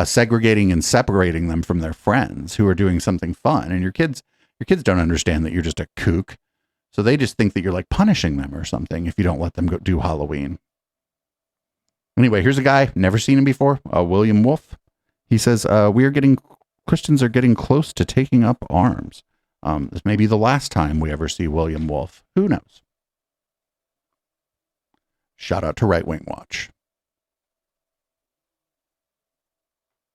segregating and separating them from their friends who are doing something fun. And your kids don't understand that you're just a kook. So they just think that you're like punishing them or something if you don't let them go do Halloween. Anyway, here's a guy, never seen him before, William Wolf. He says, Christians are getting close to taking up arms. This may be the last time we ever see William Wolf. Who knows? Shout out to Right Wing Watch.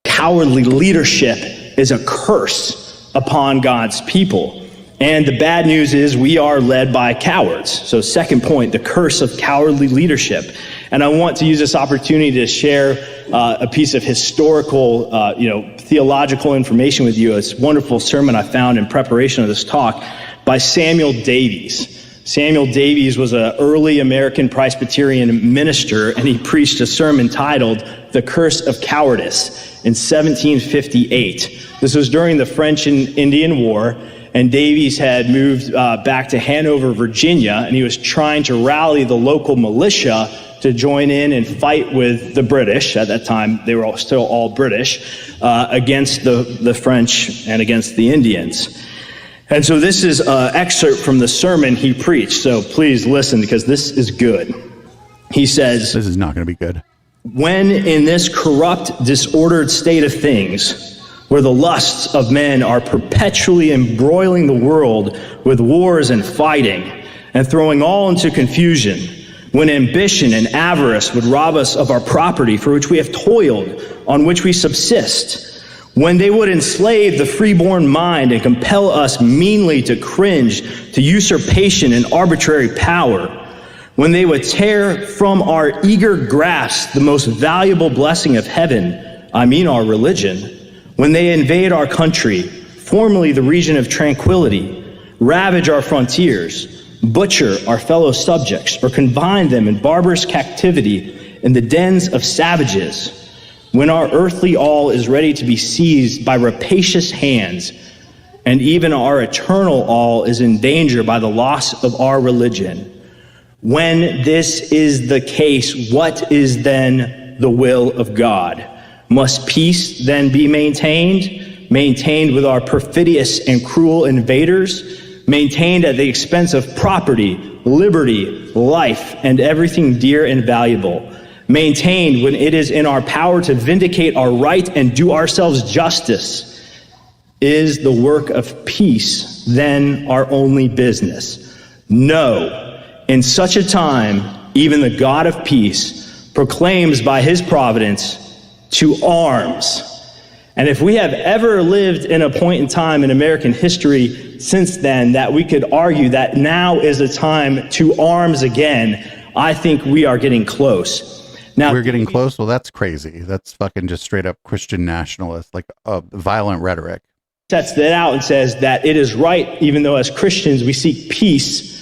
Cowardly leadership is a curse upon God's people. And the bad news is we are led by cowards. So second point, the curse of cowardly leadership. And I want to use this opportunity to share a piece of historical, theological information with you. It's a wonderful sermon I found in preparation of this talk by Samuel Davies. Samuel Davies was an early American Presbyterian minister, and he preached a sermon titled The Curse of Cowardice in 1758. This was during the French and Indian War, and Davies had moved back to Hanover, Virginia, and he was trying to rally the local militia to join in and fight with the British. At that time, they were still all British, against the French and against the Indians. And so this is an excerpt from the sermon he preached. So please listen, because this is good. He says, this is not going to be good. When in this corrupt, disordered state of things, where the lusts of men are perpetually embroiling the world with wars and fighting, and throwing all into confusion, when ambition and avarice would rob us of our property for which we have toiled, on which we subsist, when they would enslave the freeborn mind and compel us meanly to cringe to usurpation and arbitrary power, when they would tear from our eager grasp the most valuable blessing of heaven, I mean our religion, when they invade our country, formerly the region of tranquility, ravage our frontiers, butcher our fellow subjects, or confine them in barbarous captivity in the dens of savages, when our earthly all is ready to be seized by rapacious hands, and even our eternal all is in danger by the loss of our religion. When this is the case, what is then the will of God? Must peace then be maintained? Maintained with our perfidious and cruel invaders? Maintained at the expense of property, liberty, life, and everything dear and valuable? Maintained when it is in our power to vindicate our right and do ourselves justice? Is the work of peace then our only business? No. In such a time, even the God of peace proclaims by his providence to arms. And if we have ever lived in a point in time in American history since then that we could argue that now is a time to arms again, I think we are getting close. Now, we're getting close. Well, that's crazy. That's fucking just straight up Christian nationalist, like violent rhetoric. Sets that out and says that it is right, even though as Christians we seek peace,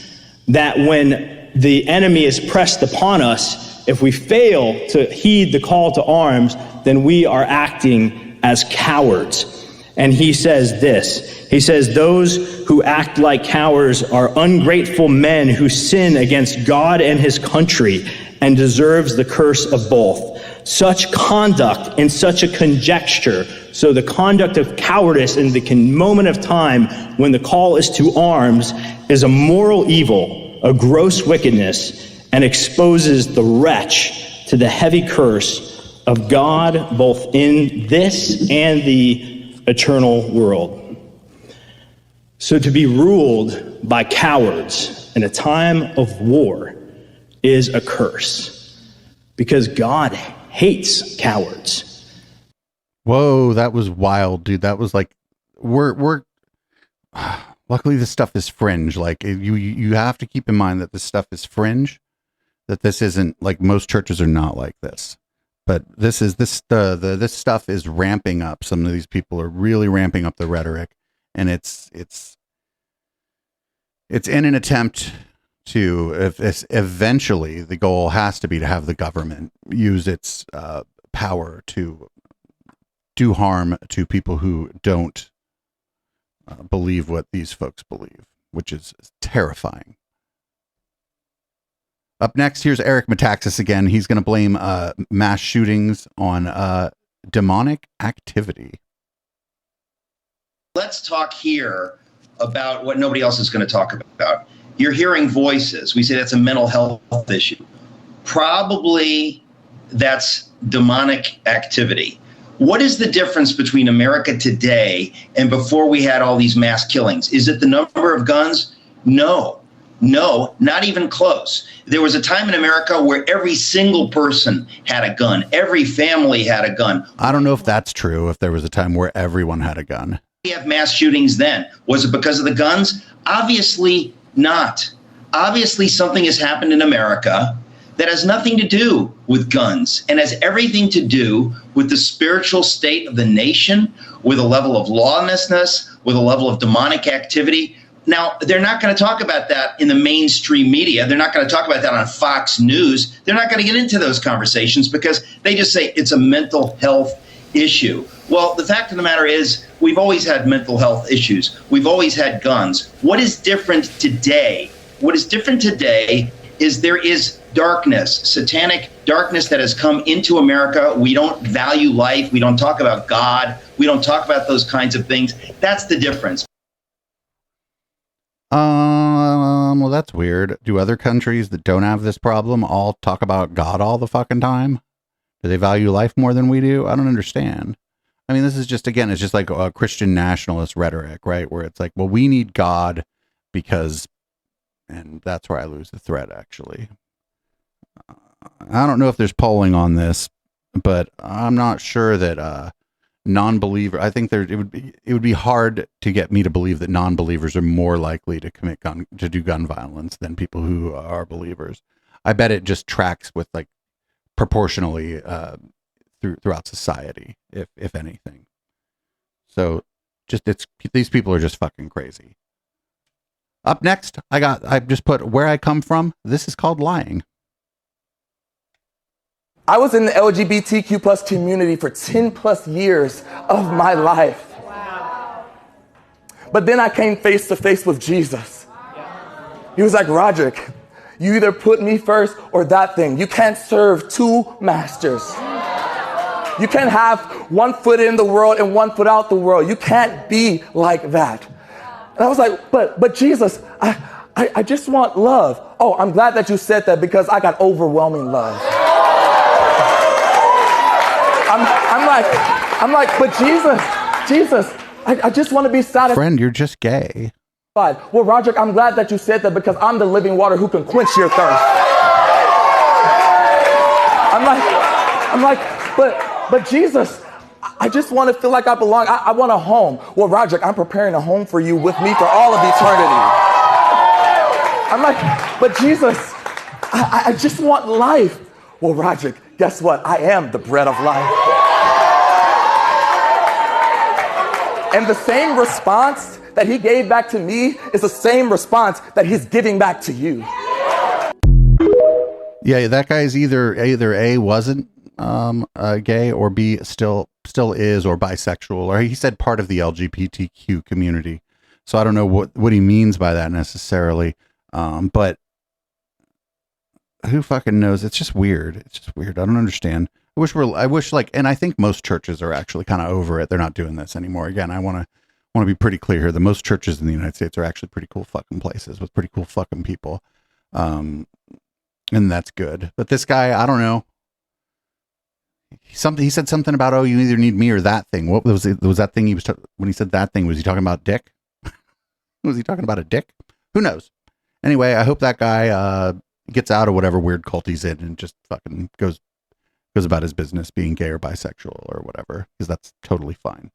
that when the enemy is pressed upon us, if we fail to heed the call to arms, then we are acting as cowards. And he says this. He says, those who act like cowards are ungrateful men who sin against God and his country, and deserves the curse of both. Such conduct and such a conjecture, so the conduct of cowardice in the moment of time when the call is to arms, is a moral evil, a gross wickedness, and exposes the wretch to the heavy curse of God, both in this and the eternal world. So to be ruled by cowards in a time of war is a curse, because God hates cowards. Whoa, that was wild, dude. That was like, we're luckily this stuff is fringe. Like you have to keep in mind that this stuff is fringe, that this isn't like most churches are not like this. But this stuff is ramping up. Some of these people are really ramping up the rhetoric, and it's in an attempt to, if eventually the goal has to be to have the government use its power to do harm to people who don't believe what these folks believe, which is terrifying. Up next, here's Eric Metaxas again. He's going to blame mass shootings on demonic activity. Let's talk here about what nobody else is going to talk about. You're hearing voices. We say that's a mental health issue. Probably that's demonic activity. What is the difference between America today and before we had all these mass killings? Is it the number of guns? No, not even close. There was a time in America where every single person had a gun. Every family had a gun. I don't know if that's true, if there was a time where everyone had a gun. We have mass shootings then. Was it because of the guns? Obviously not. Obviously something has happened in America that has nothing to do with guns and has everything to do with the spiritual state of the nation, with a level of lawlessness, with a level of demonic activity. Now, they're not going to talk about that in the mainstream media. They're not going to talk about that on Fox News. They're not going to get into those conversations because they just say it's a mental health issue. Well, the fact of the matter is we've always had mental health issues. We've always had guns. What is different today? What is different today is there is darkness, satanic darkness that has come into America. We don't value life. We don't talk about God. We don't talk about those kinds of things. That's the difference. Well, that's weird. Do other countries that don't have this problem all talk about God all the fucking time? Do they value life more than we do? I don't understand. I mean, this is just, again, it's just like a Christian nationalist rhetoric, right? Where it's like, well, we need God because, and that's where I lose the thread, actually. I don't know if there's polling on this, but I'm not sure that non-believer. I think it would be hard to get me to believe that non-believers are more likely to do gun violence than people who are believers. I bet it just tracks with like proportionally throughout society, if anything. So these people are just fucking crazy. Up next, I just put where I come from. This is called lying. I was in the LGBTQ plus community for 10 plus years of my life. Wow. But then I came face to face with Jesus. He was like, Roderick, you either put me first or that thing. You can't serve two masters. You can't have one foot in the world and one foot out the world. You can't be like that. And I was like, but Jesus, I just want love. Oh, I'm glad that you said that because I got overwhelming love. I'm like, but Jesus, I just want to be satisfied. Friend, you're just gay. Well, Roderick, I'm glad that you said that because I'm the living water who can quench your thirst. I'm like, but Jesus, I just want to feel like I belong. I want a home. Well, Roderick, I'm preparing a home for you with me for all of eternity. I'm like, but Jesus, I just want life. Well, Roderick, guess what? I am the bread of life. And the same response that he gave back to me is the same response that he's giving back to you. Yeah, that guy's either A, wasn't gay, or B, still is, or bisexual, or he said part of the LGBTQ community. So I don't know what he means by that necessarily. But who fucking knows? It's just weird. It's just weird. I don't understand. I wish and I think most churches are actually kind of over it. They're not doing this anymore. Again, I want to be pretty clear here. The most churches in the United States are actually pretty cool fucking places with pretty cool fucking people. And that's good. But this guy, I don't know. He said something about, oh, you either need me or that thing. What was it? Was that thing when he said that thing, was he talking about dick? Was he talking about a dick? Who knows? Anyway, I hope that guy gets out of whatever weird cult he's in and just fucking goes about his business being gay or bisexual or whatever, because that's totally fine.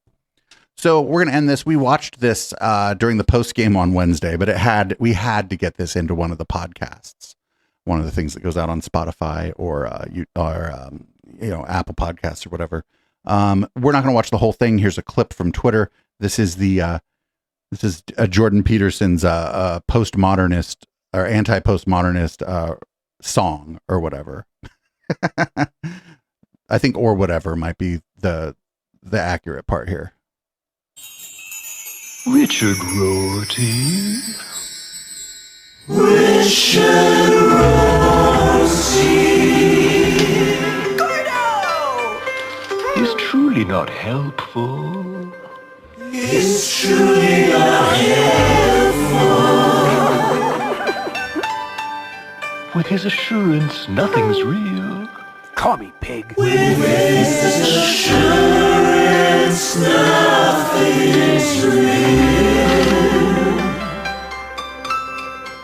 So we're going to end this. We watched this during the post game on Wednesday, but we had to get this into one of the podcasts, one of the things that goes out on Spotify or Apple Podcasts or whatever. We're not going to watch the whole thing. Here's a clip from Twitter. This is Jordan Peterson's postmodernist or anti-postmodernist song or whatever. I think or whatever might be the accurate part here. Richard Rorty. Richard Rorty. Is truly not helpful. Is truly not helpful. With his assurance nothing's real. Call me pig. With his assurance nothing's real.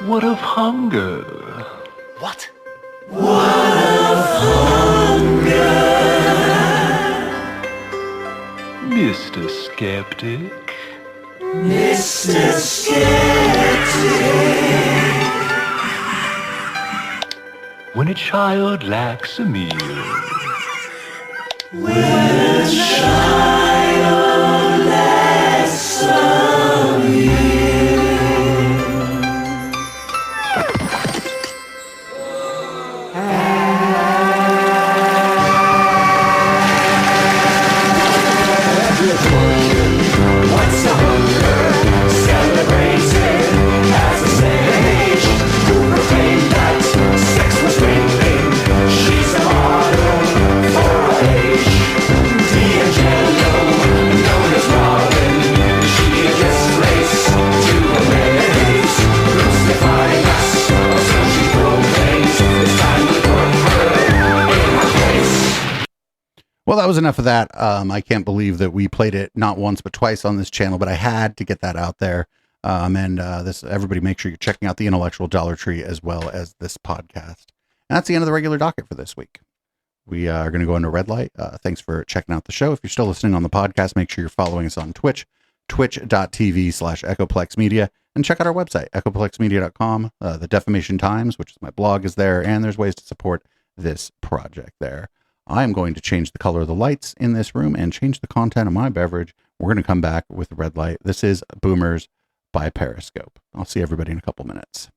What of hunger? What? What of hunger? Mr. Skeptic. Mr. Skeptic. When a child lacks a meal. When a child lacks a meal. What's the hunger? Celebrated as a sage. Who proclaimed that sex was dwindling? She's the model for our age. D'Angelo was enough of that. I can't believe that we played it not once but twice on this channel, but I had to get that out there. Everybody make sure you're checking out the Intellectual Dollar Tree as well as this podcast. And that's the end of the regular docket for this week. We are going to go into red light. Thanks for checking out the show. If you're still listening on the podcast, make sure you're following us on Twitch, twitch.tv/Echoplex Media, and check out our website, echoplexmedia.com. The Defamation Times, which is my blog, is there, and there's ways to support this project there. I'm going to change the color of the lights in this room and change the content of my beverage. We're going to come back with red light. This is Boomers by Periscope. I'll see everybody in a couple minutes.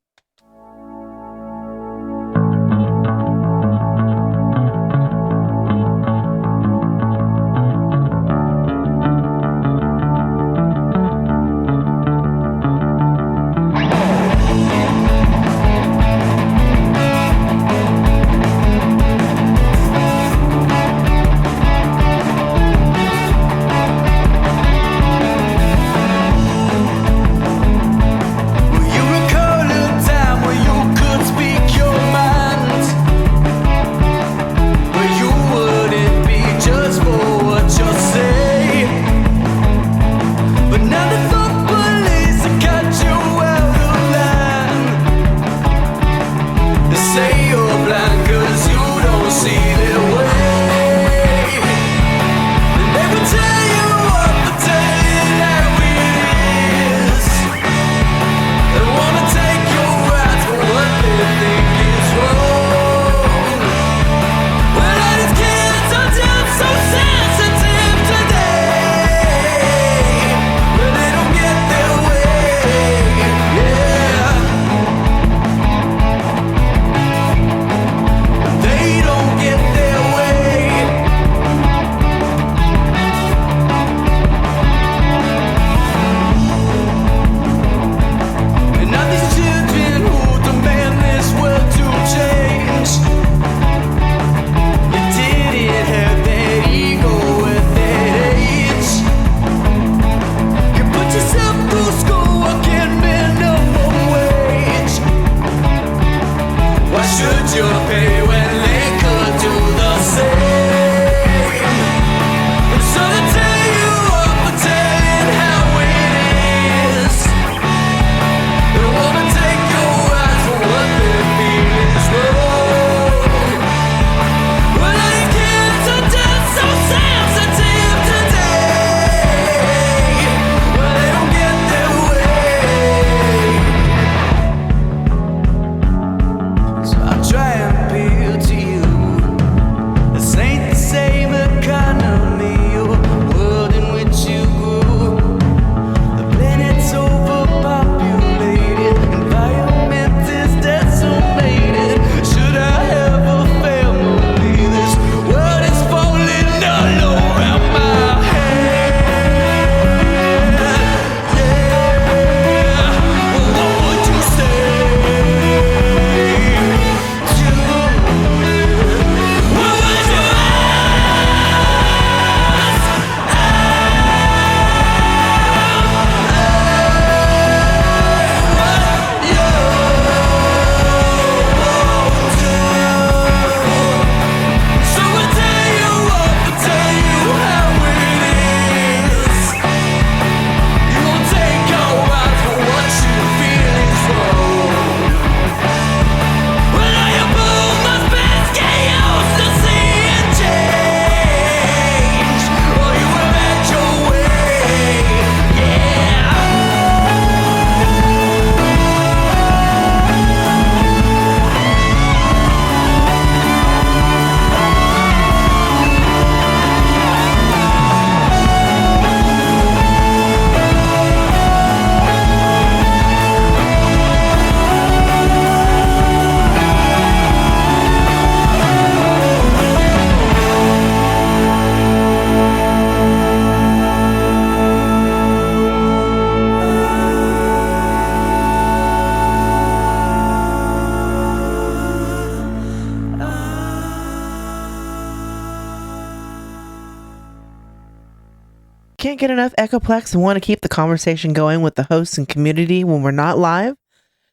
Can't get enough Echoplex and want to keep the conversation going with the hosts and community when we're not live?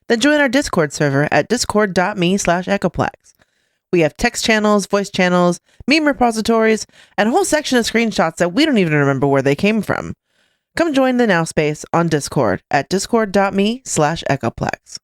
Then join our Discord server at discord.me/Echoplex. We have text channels, voice channels, meme repositories, and a whole section of screenshots that we don't even remember where they came from. Come join the Now Space on Discord at discord.me/echoplex.